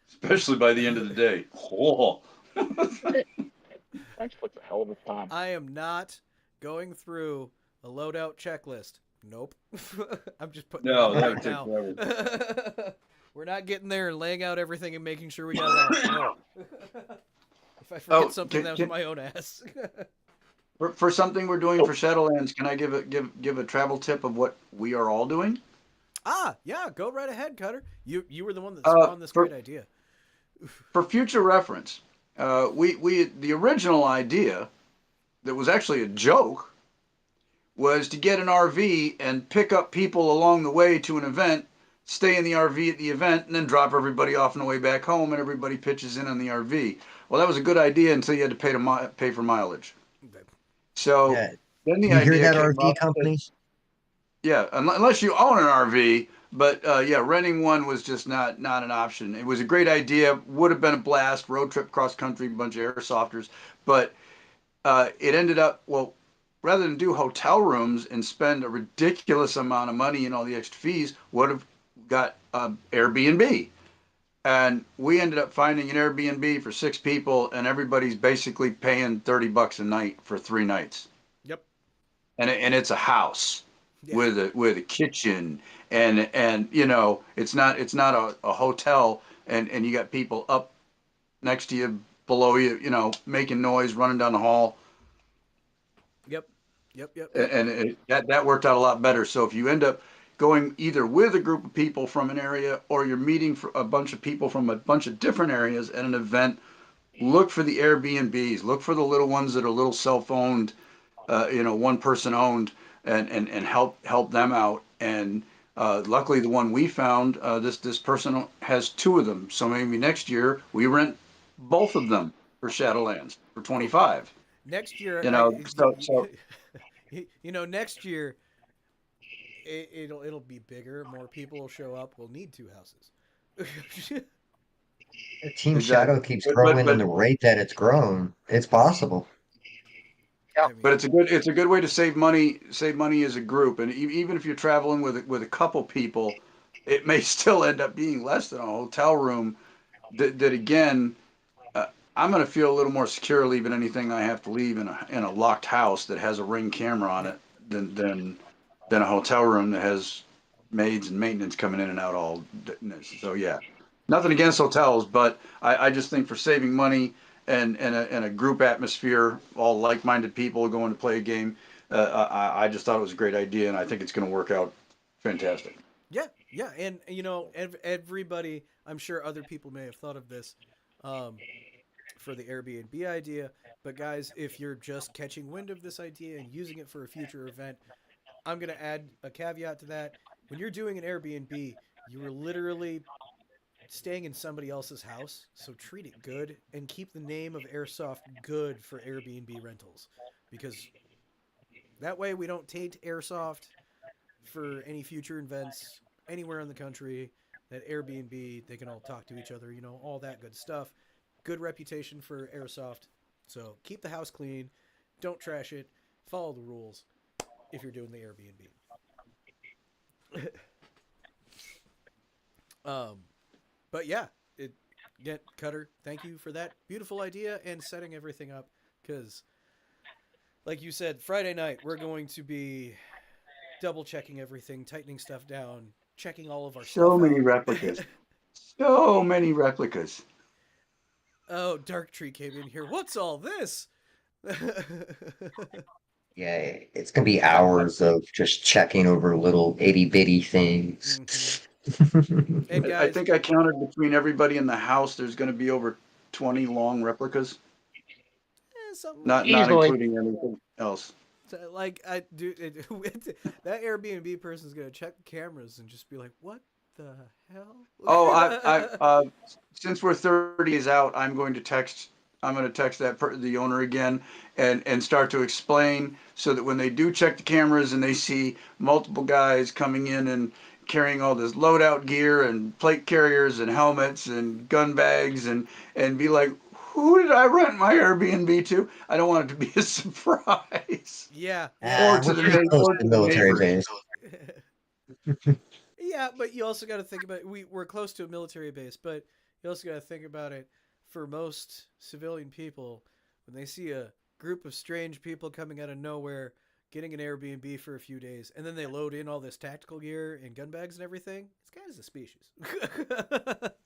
Speaker 2: Especially by the end of the day. Oh.
Speaker 3: That's what's a hell of a time.
Speaker 1: I am not going through a loadout checklist. Nope. I'm just putting
Speaker 2: No,
Speaker 1: that
Speaker 2: that
Speaker 1: out
Speaker 2: would
Speaker 1: right
Speaker 2: take
Speaker 1: now.
Speaker 2: forever.
Speaker 1: We're not getting there and laying out everything and making sure we got it all. No. If I forget something, that was my own ass.
Speaker 2: For something we're doing for Shadowlands, can I give a travel tip of what we are all doing?
Speaker 1: Yeah, go right ahead, Cutter. You were the one that spawned this great idea.
Speaker 2: For future reference, we the original idea that was actually a joke was to get an RV and pick up people along the way to an event, stay in the RV at the event, and then drop everybody off on the way back home, and everybody pitches in on the RV. Well, that was a good idea until you had to pay for mileage. So
Speaker 4: Yeah.
Speaker 2: then the
Speaker 4: You hear
Speaker 2: idea
Speaker 4: that,
Speaker 2: came
Speaker 4: RV
Speaker 2: up.
Speaker 4: companies?
Speaker 2: Yeah, unless you own an RV, but yeah, renting one was just not an option. It was a great idea, would have been a blast, road trip cross country, bunch of airsofters, but it ended up, well, rather than do hotel rooms and spend a ridiculous amount of money and all the extra fees, would have got Airbnb. And we ended up finding an Airbnb for 6 people, and everybody's basically paying $30 a night for 3 nights.
Speaker 1: Yep.
Speaker 2: And it's a house
Speaker 1: Yeah.
Speaker 2: with a kitchen, and it's not a hotel, and you got people up next to you, below you, making noise, running down the hall.
Speaker 1: Yep. Yep.
Speaker 2: And that worked out a lot better. So if you end up going either with a group of people from an area, or you're meeting for a bunch of people from a bunch of different areas at an event, look for the Airbnbs. Look for the little ones that are little self-owned, one person owned, and help them out. And luckily, the one we found, this person has 2 of them. So maybe next year we rent both of them for Shadowlands for 25.
Speaker 1: Next year,
Speaker 2: So
Speaker 1: next year it'll be bigger. More people will show up. We'll need 2 houses.
Speaker 4: Team
Speaker 2: exactly.
Speaker 4: Shadow keeps
Speaker 2: But
Speaker 4: growing in the rate that it's grown. It's possible.
Speaker 5: Yeah.
Speaker 1: I mean,
Speaker 2: But it's a good way to save money as a group, and even if you're traveling with a couple people, it may still end up being less than a hotel room. That again, I'm going to feel a little more secure leaving anything I have to leave in a locked house that has a Ring camera on it than a hotel room that has maids and maintenance coming in and out all. So yeah, nothing against hotels, but I just think for saving money and a group atmosphere, all like-minded people going to play a game, I just thought it was a great idea, and I think it's going to work out fantastic.
Speaker 1: yeah, and everybody, I'm sure other people may have thought of this for the Airbnb idea, but guys, if you're just catching wind of this idea and using it for a future event, I'm going to add a caveat to that. When you're doing an Airbnb, you are literally staying in somebody else's house, so treat it good and keep the name of Airsoft good for Airbnb rentals, because that way we don't taint Airsoft for any future events anywhere in the country. That Airbnb, they can all talk to each other, all that good stuff. Good reputation for Airsoft. So keep the house clean, don't trash it, follow the rules if you're doing the Airbnb. But yeah, Cutter, thank you for that beautiful idea and setting everything up, because like you said, Friday night we're going to be double checking everything, tightening stuff down, checking all of our
Speaker 2: So
Speaker 1: stuff
Speaker 2: many
Speaker 1: out.
Speaker 2: replicas. So many replicas.
Speaker 1: Oh, Dark Tree came in here. What's all this?
Speaker 4: Yeah, it's gonna be hours of just checking over little itty bitty things.
Speaker 1: And
Speaker 2: I
Speaker 1: guys,
Speaker 2: think I counted between everybody in the house. There's going to be over 20 long replicas,
Speaker 1: something like
Speaker 2: not
Speaker 5: Easily.
Speaker 2: including anything else.
Speaker 1: like I do. That Airbnb person's gonna check the cameras and just be like, "What the hell?"
Speaker 2: Oh, since we're 30 days out, I'm going to text. I'm going to text the owner again and start to explain so that when they do check the cameras and they see multiple guys coming in and carrying all this loadout gear and plate carriers and helmets and gun bags and be like, who did I rent my Airbnb to? I don't want it to be a surprise.
Speaker 1: Yeah,
Speaker 2: Or
Speaker 1: yeah.
Speaker 2: to
Speaker 4: We're
Speaker 2: the
Speaker 4: pretty close
Speaker 2: or
Speaker 4: to
Speaker 2: to
Speaker 4: the
Speaker 2: the
Speaker 4: military
Speaker 2: neighbors.
Speaker 4: base.
Speaker 1: Yeah, but you also got to think about we're close to a military base, but you also got to think about it for most civilian people when they see a group of strange people coming out of nowhere getting an Airbnb for a few days and then they load in all this tactical gear and gun bags and everything. It's kind of suspicious.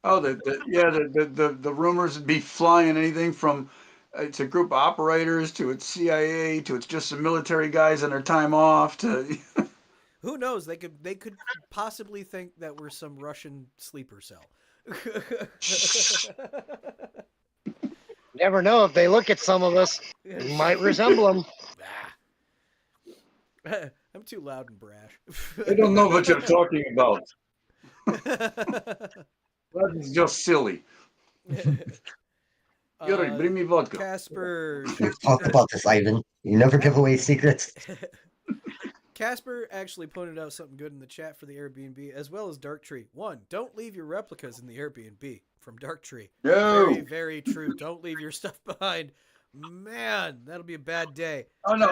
Speaker 2: Oh, the rumors would be flying anything from it's a group of operators to it's CIA to it's just some military guys on their time off to
Speaker 1: Who knows? They could possibly think that we're some Russian sleeper cell.
Speaker 5: Never know if they look at some of us, we might resemble them.
Speaker 1: I'm too loud and brash.
Speaker 2: I don't know what you're talking about. That's just silly. Yuri, bring me vodka.
Speaker 1: Casper.
Speaker 4: We've talked about this, Ivan. You never give away secrets.
Speaker 1: Casper actually pointed out something good in the chat for the Airbnb, as well as Dark Tree. One, don't leave your replicas in the Airbnb from Dark Tree.
Speaker 2: No.
Speaker 1: Very, very true. Don't leave your stuff behind. Man, that'll be a bad day.
Speaker 2: Oh no,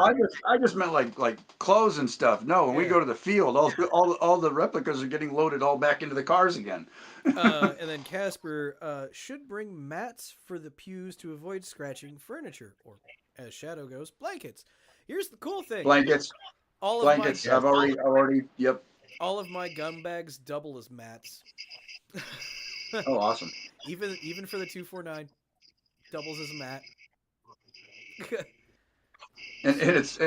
Speaker 2: I just meant like clothes and stuff. No, when we
Speaker 1: Yeah.
Speaker 2: go to the field, all the replicas are getting loaded all back into the cars again.
Speaker 1: And then Casper should bring mats for the pews to avoid scratching furniture, or as Shadow goes, blankets. Here's the cool thing:
Speaker 2: Blankets. Blankets.
Speaker 1: Of
Speaker 2: I've already. Yep.
Speaker 1: all of my gun bags double as mats.
Speaker 2: Oh, awesome.
Speaker 1: Even for the 249, doubles as a mat.
Speaker 2: And it's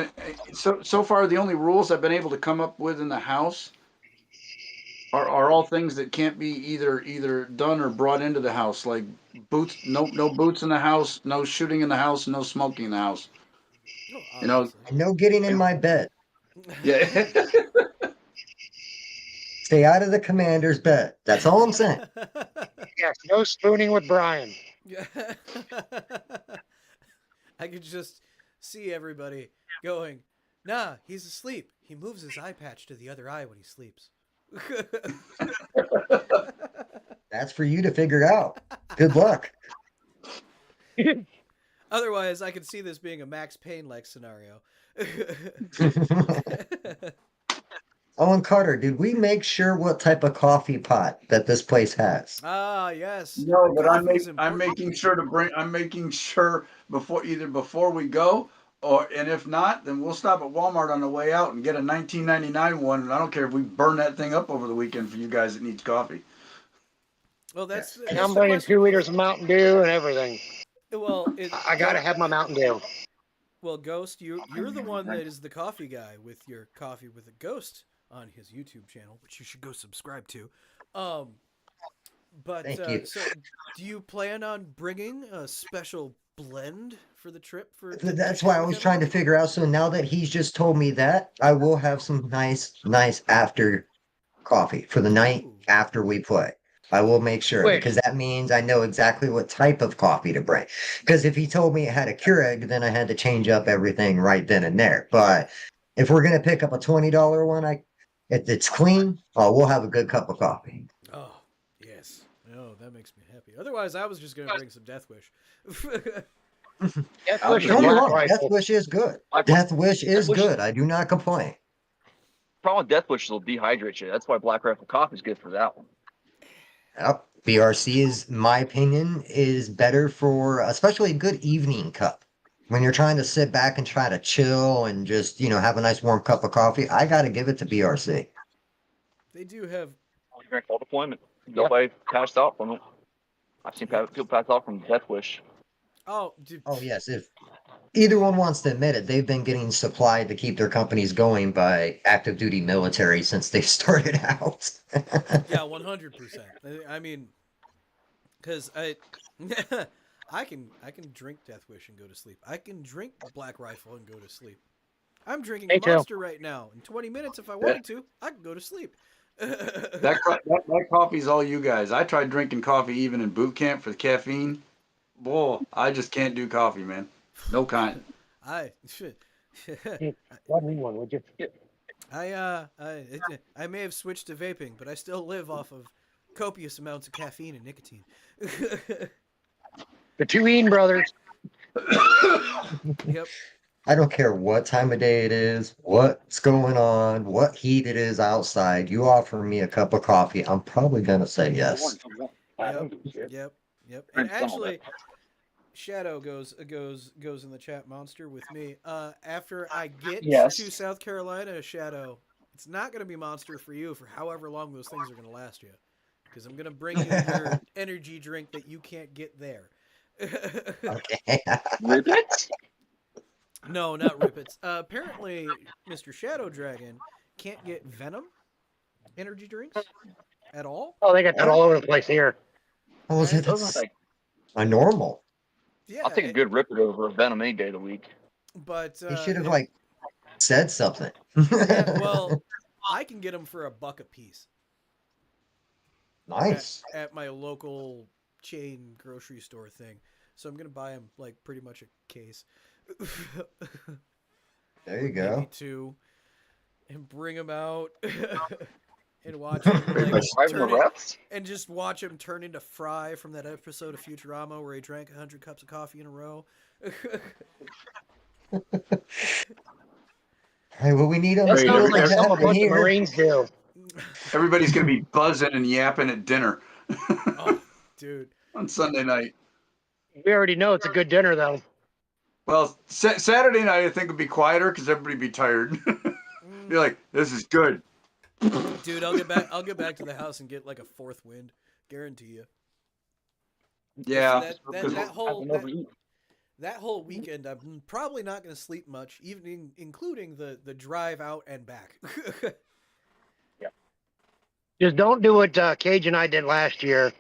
Speaker 2: so far the only rules I've been able to come up with in the house are all things that can't be either done or brought into the house, like boots. No boots in the house, no shooting in the house, no smoking in the house.
Speaker 1: Oh,
Speaker 2: You know.
Speaker 1: obviously.
Speaker 4: No getting in my bed.
Speaker 2: Yeah.
Speaker 4: Stay out of the commander's bed. That's all I'm saying.
Speaker 5: Yes, no spooning with Brian.
Speaker 1: I could just see everybody going, nah, he's asleep. He moves his eye patch to the other eye when he sleeps.
Speaker 4: That's for you to figure out. Good luck.
Speaker 1: Otherwise, I could see this being a Max Payne-like scenario.
Speaker 4: Oh, and Carter, did we make sure what type of coffee pot that this place has?
Speaker 1: Ah, yes.
Speaker 2: No, but
Speaker 1: Coffee's
Speaker 2: I'm
Speaker 1: important.
Speaker 2: making sure to bring. I'm making sure before we go, and if not, then we'll stop at Walmart on the way out and get a 1999 one. And I don't care if we burn that thing up over the weekend for you guys that needs coffee.
Speaker 1: Well, that's
Speaker 5: And
Speaker 1: that's
Speaker 5: I'm
Speaker 1: the
Speaker 5: bringing
Speaker 1: question.
Speaker 5: 2 liters of Mountain Dew and everything.
Speaker 1: Well,
Speaker 5: I gotta have my Mountain Dew.
Speaker 1: Well, Ghost, you're the one that is the coffee guy with your coffee with a ghost on his YouTube channel, which you should go subscribe to. But
Speaker 4: Thank you.
Speaker 1: so, do you plan on bringing a special blend for the trip?
Speaker 4: That's why I was trying to figure out. So now that he's just told me that, I will have some nice after coffee for the night
Speaker 1: Ooh.
Speaker 4: after we play. I will make sure
Speaker 5: Wait.
Speaker 4: because that means I know exactly what type of coffee to bring. Because if he told me it had a Keurig, then I had to change up everything right then and there. But if we're gonna pick up a $20 one, if it's clean, we'll have a good cup of coffee.
Speaker 1: Oh, yes. Oh, that makes me happy. Otherwise, I was just gonna bring some Death Wish.
Speaker 5: Death
Speaker 2: I'll
Speaker 5: Wish
Speaker 2: be
Speaker 5: or
Speaker 4: Don't get me
Speaker 5: Black
Speaker 4: wrong, Death
Speaker 5: Rifle.
Speaker 4: Wish is good.
Speaker 3: Black-
Speaker 4: Death Wish is
Speaker 3: Wish-
Speaker 4: good. I do not complain.
Speaker 3: Problem with Death Wish is it'll dehydrate you. That's why Black Rifle Coffee is good for that one.
Speaker 4: BRC is, my opinion, is better for especially a good evening cup. When you're trying to sit back and try to chill and just, have a nice warm cup of coffee, I got to give it to BRC.
Speaker 1: They do have.
Speaker 3: Drank all deployment. Nobody passed out from it. I've seen people pass out from Death Wish.
Speaker 1: Oh, dude,
Speaker 4: Oh, yes. If either one wants to admit it, they've been getting supplied to keep their companies going by active duty military since they started out.
Speaker 1: yeah, 100%. I mean, because I can drink Death Wish and go to sleep. I can drink Black Rifle and go to sleep. I'm drinking
Speaker 5: Me
Speaker 1: a
Speaker 5: too.
Speaker 1: Monster right now. In 20 minutes, if I wanted to, I could go to sleep.
Speaker 2: That coffee's all you guys. I tried drinking coffee even in boot camp for the caffeine. Boy, I just can't do coffee, man. No kind.
Speaker 1: I
Speaker 5: Let me one, would you?
Speaker 1: I may have switched to vaping, but I still live off of copious amounts of caffeine and nicotine.
Speaker 5: The two Eaton brothers.
Speaker 1: Yep.
Speaker 4: I don't care what time of day it is, what's going on, what heat it is outside. You offer me a cup of coffee, I'm probably going to say yes.
Speaker 1: Yep. And actually, Shadow goes in the chat, Monster, with me. After I get to South Carolina, Shadow, it's not going to be Monster for you for however long those things are going to last you, because I'm going to bring you your energy drink that you can't get there.
Speaker 4: Okay.
Speaker 3: Ribbit?
Speaker 1: No, not Rippets. Apparently, Mr. Shadow Dragon can't get Venom energy drinks at all.
Speaker 5: Oh, they got that all over the place here.
Speaker 4: How was it? That's my normal.
Speaker 1: Yeah,
Speaker 3: I'll take a good Ribbit over a Venom any day of the week.
Speaker 1: But
Speaker 4: He should have said something.
Speaker 1: yeah, well, I can get them for $1 a piece.
Speaker 4: Nice.
Speaker 1: At my local chain grocery store thing. So I'm gonna buy them like pretty much a case.
Speaker 4: There you
Speaker 1: Maybe
Speaker 4: go.
Speaker 1: 2, and bring them out and watch them and just watch him turn into Fry from that episode of Futurama where he drank 100 cups of coffee in a row.
Speaker 4: Hey, well, we need them
Speaker 5: That
Speaker 2: Great.
Speaker 5: sounds like something a bunch of
Speaker 4: here.
Speaker 5: Marines do.
Speaker 2: Everybody's gonna be buzzing and yapping at dinner
Speaker 1: Oh, dude.
Speaker 2: on Sunday night.
Speaker 5: We already know it's a good dinner, though.
Speaker 2: Well, Saturday night I think would be quieter because everybody'd be tired. You're like, this is good.
Speaker 1: Dude, I'll get back to the house and get like a 4th wind, guarantee you.
Speaker 2: Yeah.
Speaker 1: That whole weekend, I'm probably not going to sleep much, even including the drive out and back.
Speaker 5: Just don't do what Cage and I did last year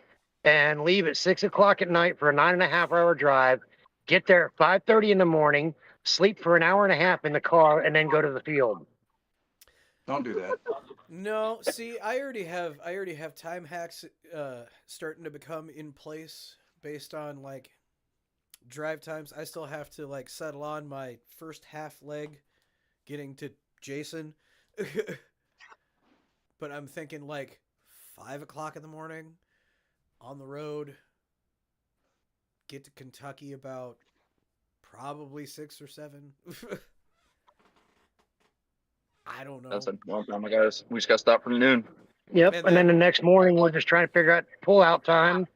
Speaker 5: and leave at 6 o'clock at night for a 9.5-hour drive, get there at 5:30 in the morning, sleep for an hour and a half in the car, and then go to the field.
Speaker 2: Don't do that.
Speaker 1: No, see, I already have time hacks starting to become in place based on like drive times. I still have to like settle on my first half leg getting to Jason. But I'm thinking like 5 o'clock in the morning on the road, get to Kentucky about probably 6 or 7. I don't know.
Speaker 3: That's a long time, guys. We just got to stop for noon.
Speaker 5: Yep,
Speaker 1: And
Speaker 5: and then
Speaker 1: then-
Speaker 5: the next morning we're just trying to figure out pull-out time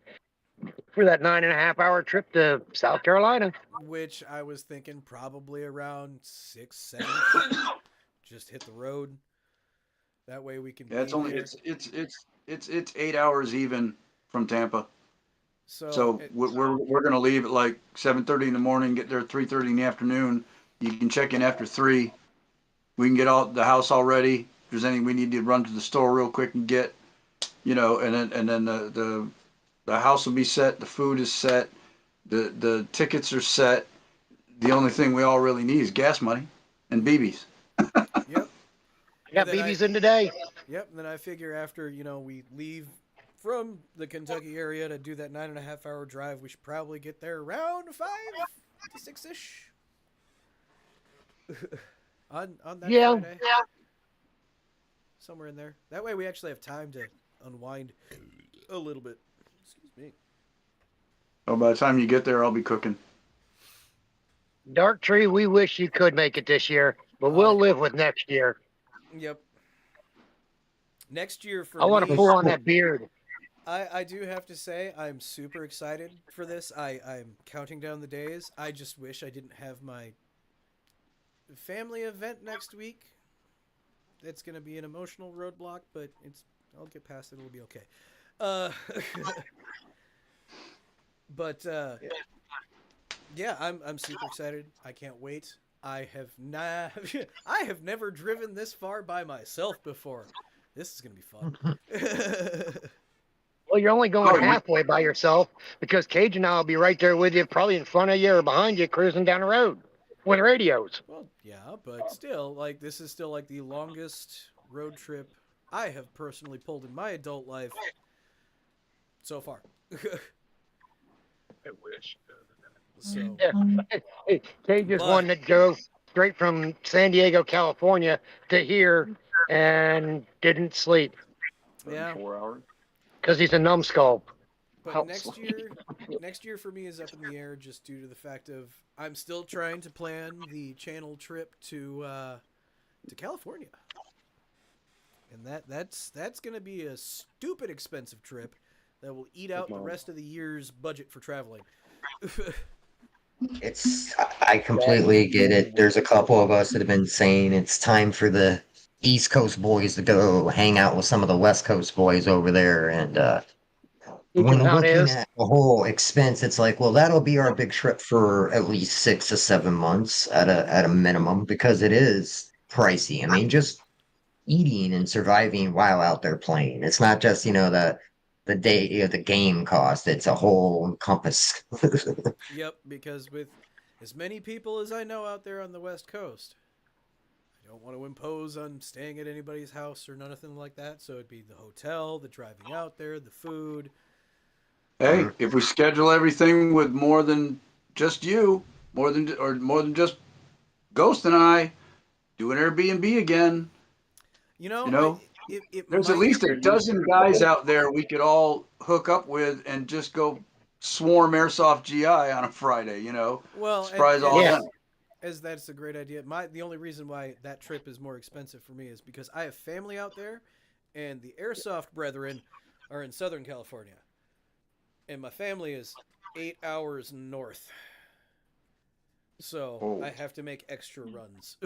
Speaker 5: for that 9.5-hour trip to South Carolina.
Speaker 1: Which I was thinking probably around 6, 7. Just hit the road. That way we can.
Speaker 2: Yeah, it's
Speaker 1: be
Speaker 2: only
Speaker 1: there.
Speaker 2: it's 8 hours even from Tampa. So
Speaker 1: it-
Speaker 2: we're gonna leave at like 7:30 in the morning, get there at 3:30 in the afternoon. You can check in after 3. We can get all the house all ready. If there's anything we need to run to the store real quick and get, and then the house will be set. The food is set. The tickets are set. The only thing we all really need is gas money and BBs.
Speaker 1: Yep.
Speaker 5: I got
Speaker 1: And then
Speaker 5: BBs in today.
Speaker 1: Yep. And then I figure after we leave from the Kentucky area to do that 9.5-hour drive, we should probably get there around 5 to 6 ish. on that Friday.
Speaker 5: Yeah.
Speaker 1: Somewhere in there. That way we actually have time to unwind a little bit. Excuse me.
Speaker 2: So by the time you get there, I'll be cooking.
Speaker 5: Dark Tree, we wish you could make it this year, but we'll live with next year.
Speaker 1: Yep. Next year for
Speaker 5: I want
Speaker 1: me,
Speaker 5: to pull on that beard.
Speaker 1: I do have to say I'm super excited for this. I'm counting down the days. I just wish I didn't have my family event next week. It's gonna be an emotional roadblock, but I'll get past it. It'll be okay. Uh, but yeah, I'm super excited. I can't wait. I have never driven this far by myself before. This is gonna be fun.
Speaker 5: Well, you're only going
Speaker 2: Oh,
Speaker 5: halfway by yourself because Cage and I will be right there with you, probably in front of you or behind you, cruising down the road with radios.
Speaker 1: Well, yeah, but still, like this is still like the longest road trip I have personally pulled in my adult life so far.
Speaker 3: I wish.
Speaker 1: So
Speaker 5: Yeah. Cage is
Speaker 1: But-
Speaker 5: one that drove straight from San Diego, California to here and didn't sleep
Speaker 1: yeah,
Speaker 3: 4 hours.
Speaker 5: because he's a numbskull.
Speaker 1: but
Speaker 5: How-
Speaker 1: next year for me is up in the air just due to the fact of I'm still trying to plan the channel trip to California. And that's going to be a stupid expensive trip that will eat out the rest of the year's budget for traveling.
Speaker 4: I completely get it. There's a couple of us that have been saying it's time for the East Coast boys to go hang out with some of the West Coast boys over there. And when
Speaker 5: How it
Speaker 4: looking
Speaker 5: is.
Speaker 4: at the whole expense, it's like, well, that'll be our big trip for at least 6 to 7 months at a minimum because it is pricey. I mean, just eating and surviving while out there playing. It's not just, the day, the game cost. It's a whole encompass.
Speaker 1: Yep, because with as many people as I know out there on the West Coast, I don't want to impose on staying at anybody's house or nothing like that. So it'd be the hotel, the driving out there, the food.
Speaker 2: Hey, if we schedule everything with more than just you, more than just Ghost and I, do an Airbnb again.
Speaker 1: You know,
Speaker 2: You know,
Speaker 1: it
Speaker 2: there's
Speaker 1: might,
Speaker 2: at least a dozen guys out there we could all hook up with and just go swarm Airsoft GI on a Friday.
Speaker 1: well,
Speaker 2: Surprise all
Speaker 5: Yeah.
Speaker 2: them.
Speaker 1: as that's a great idea. The only reason why that trip is more expensive for me is because I have family out there, and the Airsoft brethren are in Southern California, and my family is 8 hours north. So
Speaker 2: Oh.
Speaker 1: I have to make extra runs.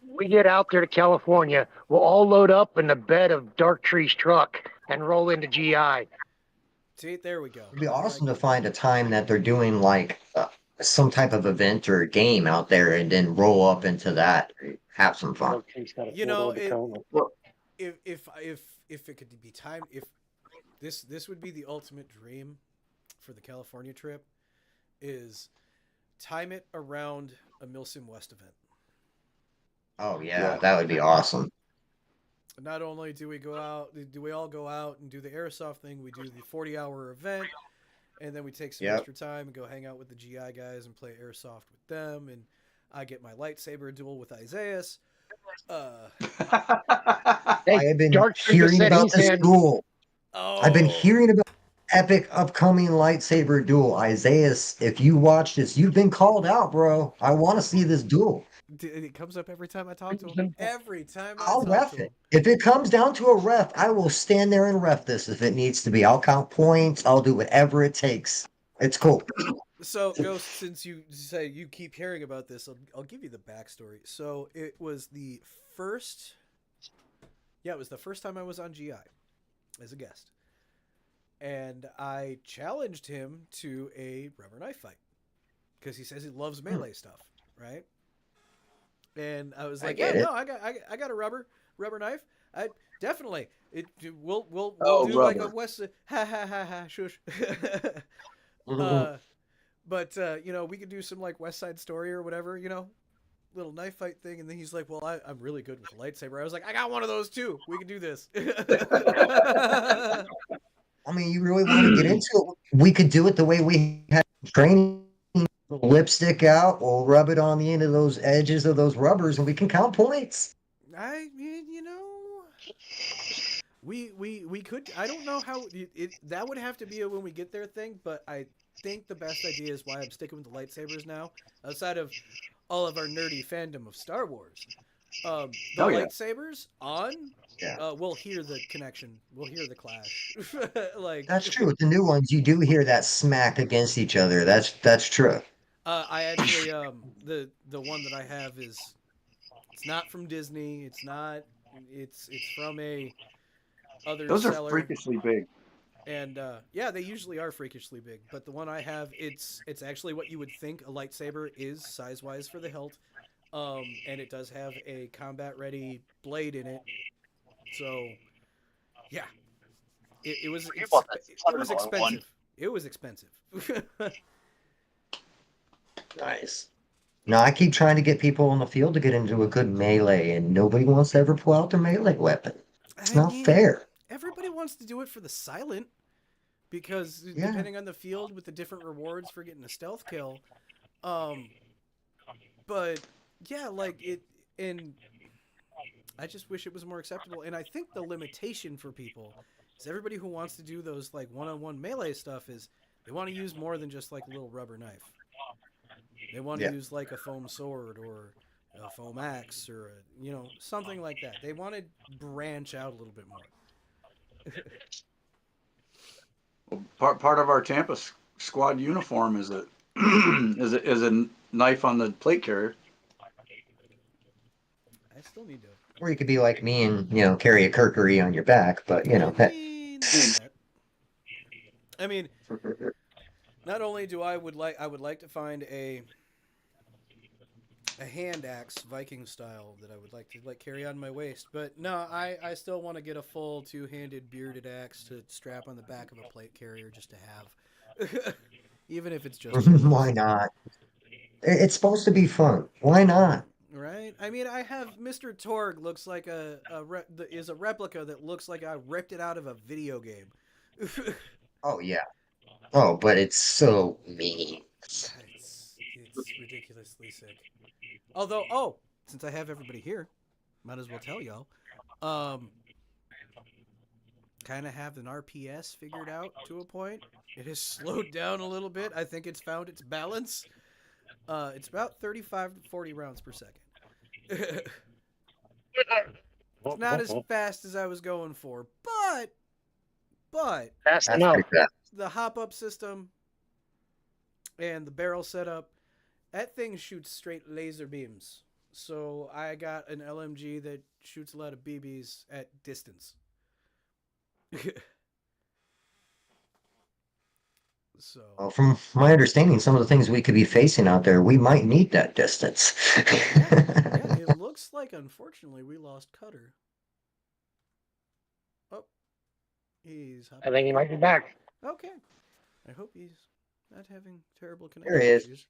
Speaker 5: We get out there to California, we'll all load up in the bed of Dark Tree's truck and roll into GI.
Speaker 1: See, there we go.
Speaker 4: It'd be awesome to find a time that they're doing like some type of event or game out there and then roll up into that, have some fun.
Speaker 1: You know, if it could be time, if this would be the ultimate dream for the California trip, is time it around a Milsim West event.
Speaker 4: Oh
Speaker 2: Yeah.
Speaker 4: yeah, that would be awesome.
Speaker 1: Not only do we all go out and do the airsoft thing, we do the 40-hour event, and then we take some
Speaker 4: Yep.
Speaker 1: extra time and go hang out with the GI guys and play airsoft with them, and I get my lightsaber duel with Isaias.
Speaker 4: I
Speaker 5: Hey,
Speaker 4: have been
Speaker 5: Dark Tree
Speaker 4: hearing
Speaker 5: said
Speaker 4: about
Speaker 5: he's
Speaker 4: this
Speaker 5: in.
Speaker 4: duel.
Speaker 1: Oh,
Speaker 4: I've been hearing about epic upcoming lightsaber duel. Isaiah, if you watch this, you've been called out, bro. I want to see this duel.
Speaker 1: It comes up every time I talk to him. Every time I
Speaker 4: I'll
Speaker 1: talk
Speaker 4: ref
Speaker 1: to
Speaker 4: it.
Speaker 1: him.
Speaker 4: If it comes down to a ref, I will stand there and ref this if it needs to be. I'll count points. I'll do whatever it takes. It's cool.
Speaker 1: So, Ghost, since you say you keep hearing about this, I'll give you the backstory. So it was the first time I was on GI as a guest. And I challenged him to a rubber knife fight because he says he loves melee stuff, right? And I was
Speaker 4: I
Speaker 1: like,
Speaker 4: get
Speaker 1: yeah,
Speaker 4: it.
Speaker 1: no, I got a rubber knife. I definitely we'll
Speaker 2: Oh,
Speaker 1: do like a
Speaker 2: rubber.
Speaker 1: West shush.
Speaker 4: Mhm.
Speaker 1: But we could do some like West Side Story or whatever, little knife fight thing. And then he's like, "Well, I'm really good with a lightsaber." I was like, "I got one of those too. We can do this."
Speaker 4: I mean, you really want to get into it? We could do it the way we had training. Lipstick out, we'll rub it on the end of those edges of those rubbers, and we can count points.
Speaker 1: We could. I don't know how that would have to be a when we get there thing, but I think the best idea is why I'm sticking with the lightsabers now, outside of all of our nerdy fandom of Star Wars. The
Speaker 2: Oh, yeah.
Speaker 1: lightsabers on
Speaker 4: Yeah.
Speaker 1: we'll hear the connection. We'll hear the clash. Like,
Speaker 4: That's true. With the new ones, you do hear that smack against each other. That's true.
Speaker 1: I actually the one that I have is it's not from Disney. It's not. It's from a other
Speaker 2: Those are
Speaker 1: seller.
Speaker 2: freakishly big.
Speaker 1: And yeah, they usually are freakishly big. But the one I have, it's actually what you would think a lightsaber is size wise for the hilt, and it does have a combat ready blade in it. So yeah, it was
Speaker 3: You bought that
Speaker 1: it was
Speaker 3: $600 one.
Speaker 1: expensive. It was expensive.
Speaker 4: Nice. No, I keep trying to get people on the field to get into a good melee, and nobody wants to ever pull out their melee weapon. It's
Speaker 1: I
Speaker 4: not
Speaker 1: mean,
Speaker 4: fair.
Speaker 1: everybody wants to do it for the silent because
Speaker 4: Yeah.
Speaker 1: depending on the field with the different rewards for getting a stealth kill, um, but yeah, like it and I just wish it was more acceptable. And I think the limitation for people is everybody who wants to do those like one-on-one melee stuff is they want to use more than just like a little rubber knife. They want to
Speaker 4: Yeah.
Speaker 1: use like a foam sword or a foam axe or something like that. They want to branch out a little bit more.
Speaker 2: Well, part of our Tampa squad uniform is a is a knife on the plate carrier.
Speaker 1: I still need to.
Speaker 4: Or you could be like me and, carry a Kirkery on your back, but,
Speaker 1: I
Speaker 4: hey.
Speaker 1: mean, there's that. I mean, not only do I would like to find a hand axe Viking style that I would like to carry on my waist, but no, I still want to get a full two-handed bearded axe to strap on the back of a plate carrier just to have, even if it's just for
Speaker 4: Why
Speaker 1: looks.
Speaker 4: not? It's supposed to be fun. Why not?
Speaker 1: Right? I mean, I have Mr. Torg looks like is a replica that looks like I ripped it out of a video game.
Speaker 4: Oh, yeah. Oh, but it's so mean.
Speaker 1: It's ridiculously sick. Although, since I have everybody here, might as well tell y'all. Kind of have an RPS figured out to a point. It has slowed down a little bit. I think it's found its balance. It's about 35 to 40 rounds per second. It's not as fast as I was going for, but
Speaker 5: Fast
Speaker 4: That's
Speaker 5: enough.
Speaker 4: pretty fast.
Speaker 1: the hop up system and the barrel setup, that thing shoots straight laser beams. So I got an LMG that shoots a lot of BBs at distance. So
Speaker 4: Well, from my understanding, some of the things we could be facing out there, we might need that distance.
Speaker 1: yeah, it looks like unfortunately we lost Cutter. Oh, he's
Speaker 5: I think he might be back.
Speaker 1: okay. I hope he's not having terrible
Speaker 4: There
Speaker 1: connection
Speaker 4: he is.
Speaker 1: issues.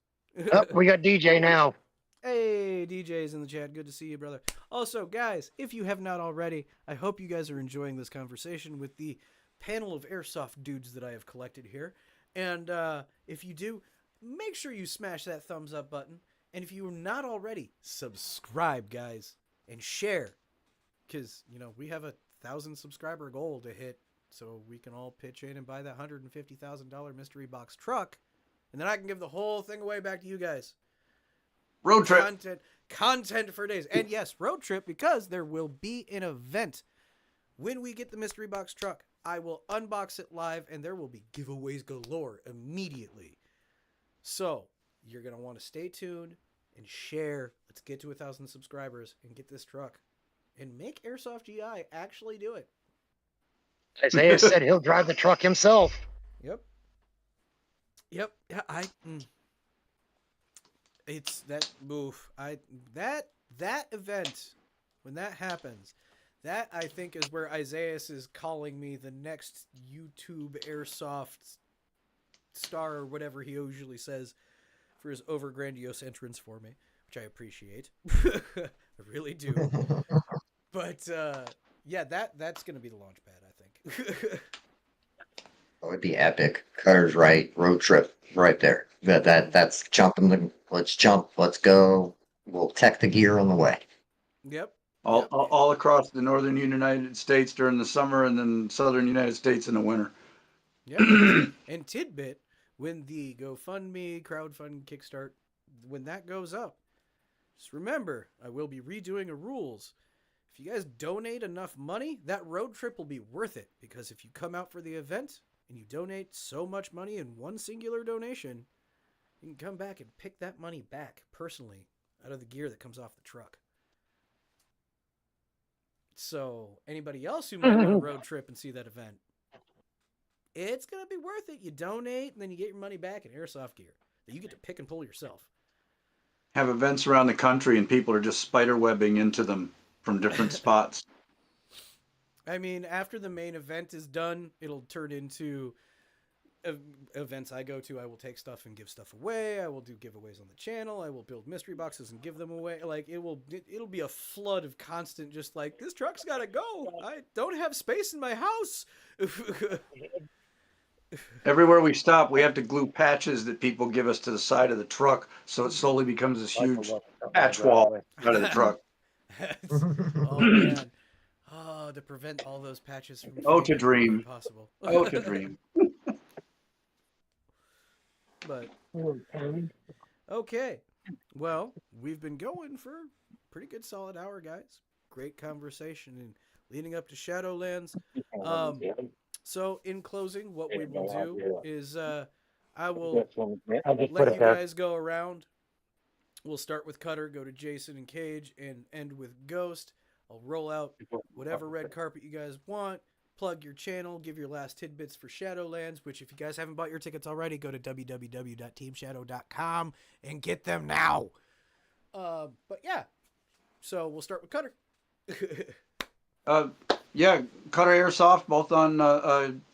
Speaker 5: Oh, we got DJ now.
Speaker 1: Hey, DJ's in the chat. Good to see you, brother. Also, guys, if you have not already, I hope you guys are enjoying this conversation with the panel of airsoft dudes that I have collected here. And if you do, make sure you smash that thumbs up button. And if you are not already, subscribe, guys, and share. Because, we have a 1,000 subscriber goal to hit so we can all pitch in and buy that $150,000 mystery box truck. And then I can give the whole thing away back to you guys.
Speaker 2: Road trip.
Speaker 1: Content for days. And yes, road trip, because there will be an event. When we get the mystery box truck, I will unbox it live and there will be giveaways galore immediately. So you're going to want to stay tuned and share. Let's get to 1,000 subscribers and get this truck and make Airsoft GI actually do it.
Speaker 5: Isaiah said he'll drive the truck himself.
Speaker 1: Yep. Yeah, it's that move. That event, when that happens, that I think is where Isaiah is calling me the next YouTube airsoft star or whatever he usually says for his over grandiose entrance for me, which I appreciate. I really do. But yeah, that's gonna be the launch pad, I think.
Speaker 4: It would be epic. Cutter's right. Road trip right there. That's jumping. Let's jump. Let's go. We'll tech the gear on the way.
Speaker 1: Yep.
Speaker 2: All across the northern United States during the summer, and then southern United States in the winter.
Speaker 1: Yep. And tidbit, when the GoFundMe, crowdfund, Kickstart, when that goes up, just remember, I will be redoing a rules. if you guys donate enough money, that road trip will be worth it. Because if you come out for the event and you donate so much money in one singular donation, you can come back and pick that money back personally out of the gear that comes off the truck. So anybody else who might want to road trip and see that event, it's going to be worth it. You donate and then you get your money back in airsoft gear that you get to pick and pull yourself.
Speaker 2: Have events around the country and people are just spider webbing into them from different spots.
Speaker 1: I mean, after the main event is done, it'll turn into events I go to. I will take stuff and give stuff away. I will do giveaways on the channel. I will build mystery boxes and give them away. Like it'll be a flood of constant, just like, this truck's got to go. I don't have space in my house.
Speaker 2: Everywhere we stop, we have to glue patches that people give us to the side of the truck, so it slowly becomes this huge patch wall out of the truck.
Speaker 1: Oh man. Oh, to prevent all those patches from
Speaker 2: Oh, to
Speaker 1: fading,
Speaker 2: dream.
Speaker 1: impossible.
Speaker 2: Oh, to dream.
Speaker 1: But okay, well, we've been going for a pretty good solid hour, guys. Great conversation and leading up to Shadowlands. So in closing, what we will do is I will let you guys go around. We'll start with Cutter, go to Jason and Cage, and end with Ghost. I'll roll out whatever red carpet you guys want. Plug your channel, give your last tidbits for Shadowlands, which if you guys haven't bought your tickets already, go to www.teamshadow.com and get them now. But yeah, so we'll start with Cutter.
Speaker 2: Yeah, Cutter Airsoft, both on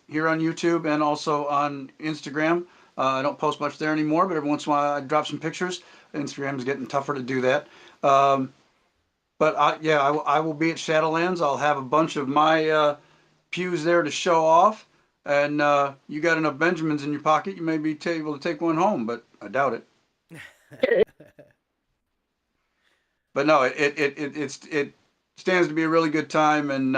Speaker 2: here on YouTube and also on Instagram. I don't post much there anymore, but every once in a while I drop some pictures. Instagram's getting tougher to do that. But I will be at Shadowlands. I'll have a bunch of my pews there to show off. And you got enough Benjamins in your pocket, you may be able to take one home, but I doubt it. But no, it stands to be a really good time, and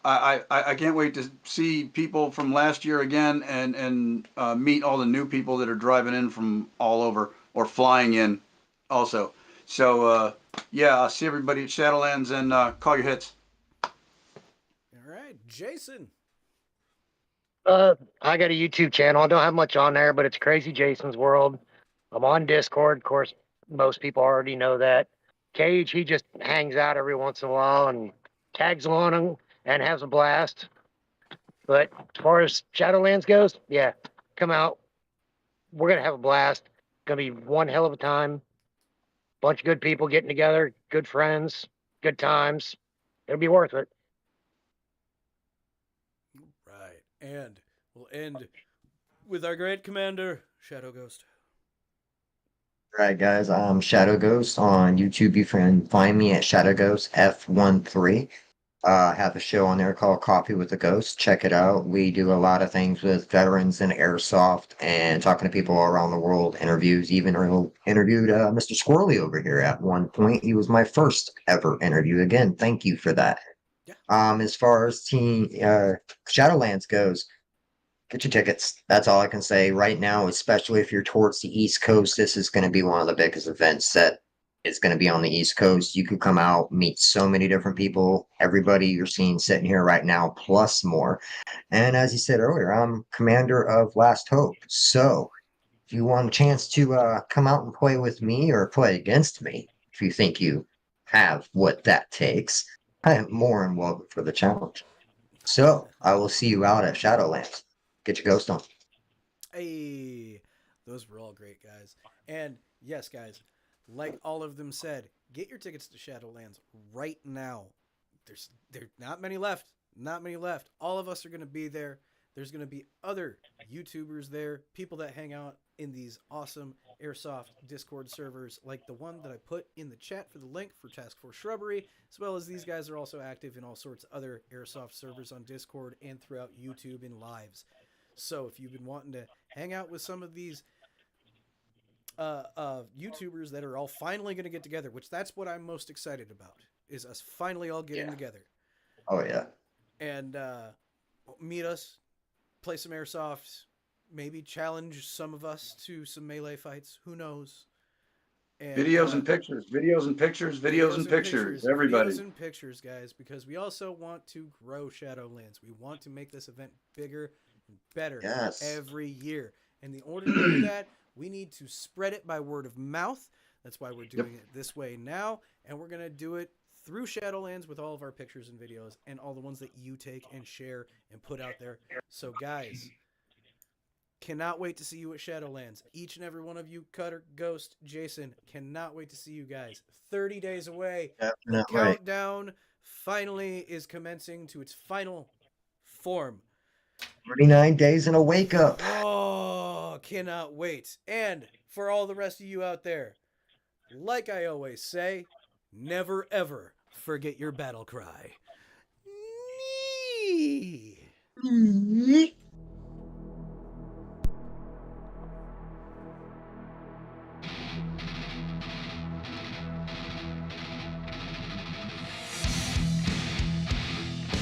Speaker 2: I can't wait to see people from last year again and meet all the new people that are driving in from all over or flying in also. So yeah, I'll see everybody at Shadowlands and call your hits.
Speaker 1: All right, Jason.
Speaker 5: I got a YouTube channel. I don't have much on there, but it's Crazy Jason's World. I'm on Discord. Of course, most people already know that. Cage, he just hangs out every once in a while and tags along and has a blast. But as far as Shadowlands goes, yeah, come out. We're going to have a blast. Going to be one hell of a time. Bunch of good people getting together, good friends, good times. It'll be worth it.
Speaker 1: Right, and we'll end with our great commander, Shadow Ghost.
Speaker 4: All right, guys. I'm Shadow Ghost on YouTube. You can find me at Shadow Ghost F13. I have a show on there called Coffee with a Ghost. Check it out. We do a lot of things with veterans and airsoft and talking to people all around the world. Interviews. Even interviewed Mr. Squirrely over here at one point. He was my first ever interview. Again, thank you for that.
Speaker 1: Yeah.
Speaker 4: As far as Team Shadowlands goes, get your tickets. That's all I can say right now, especially if you're towards the East Coast. This is going to be one of the biggest events that is going to be on the East Coast. You could come out, meet so many different people, everybody you're seeing sitting here right now, plus more. And as you said earlier, I'm commander of Last Hope. So if you want a chance to come out and play with me or play against me, if you think you have what that takes, I am more than welcome for the challenge. So I will see you out at Shadowlands. Get your ghost on.
Speaker 1: Hey, those were all great, guys. And yes, guys, like all of them said, get your tickets to Shadowlands right now. There's not many left. Not many left. All of us are going to be there. There's going to be other YouTubers there, people that hang out in these awesome Airsoft Discord servers, like the one that I put in the chat for the link for Task Force Shrubbery, as well as these guys are also active in all sorts of other Airsoft servers on Discord and throughout YouTube in lives. So if you've been wanting to hang out with some of these YouTubers that are all finally going to get together, which that's what I'm most excited about, is us finally all getting together.
Speaker 4: Oh, yeah.
Speaker 1: And meet us, play some Airsoft, maybe challenge some of us to some melee fights. Who knows? And
Speaker 2: Videos and pictures, videos and pictures, videos and pictures. Everybody.
Speaker 1: videos and pictures, guys, because we also want to grow Shadowlands. We want to make this event bigger and better
Speaker 4: Yes.
Speaker 1: every year. And in order to do that, we need to spread it by word of mouth. That's why we're doing it this way now. And we're going to do it through Shadowlands with all of our pictures and videos and all the ones that you take and share and put out there. So, guys, cannot wait to see you at Shadowlands. Each and every one of you, Cutter, Ghost, Jason, cannot wait to see you guys. 30 days away. The
Speaker 4: Definitely.
Speaker 1: countdown finally is commencing to its final form.
Speaker 4: 39 days and a wake up.
Speaker 1: Oh, cannot wait. And for all the rest of you out there, like I always say, never ever forget your battle cry. Nee.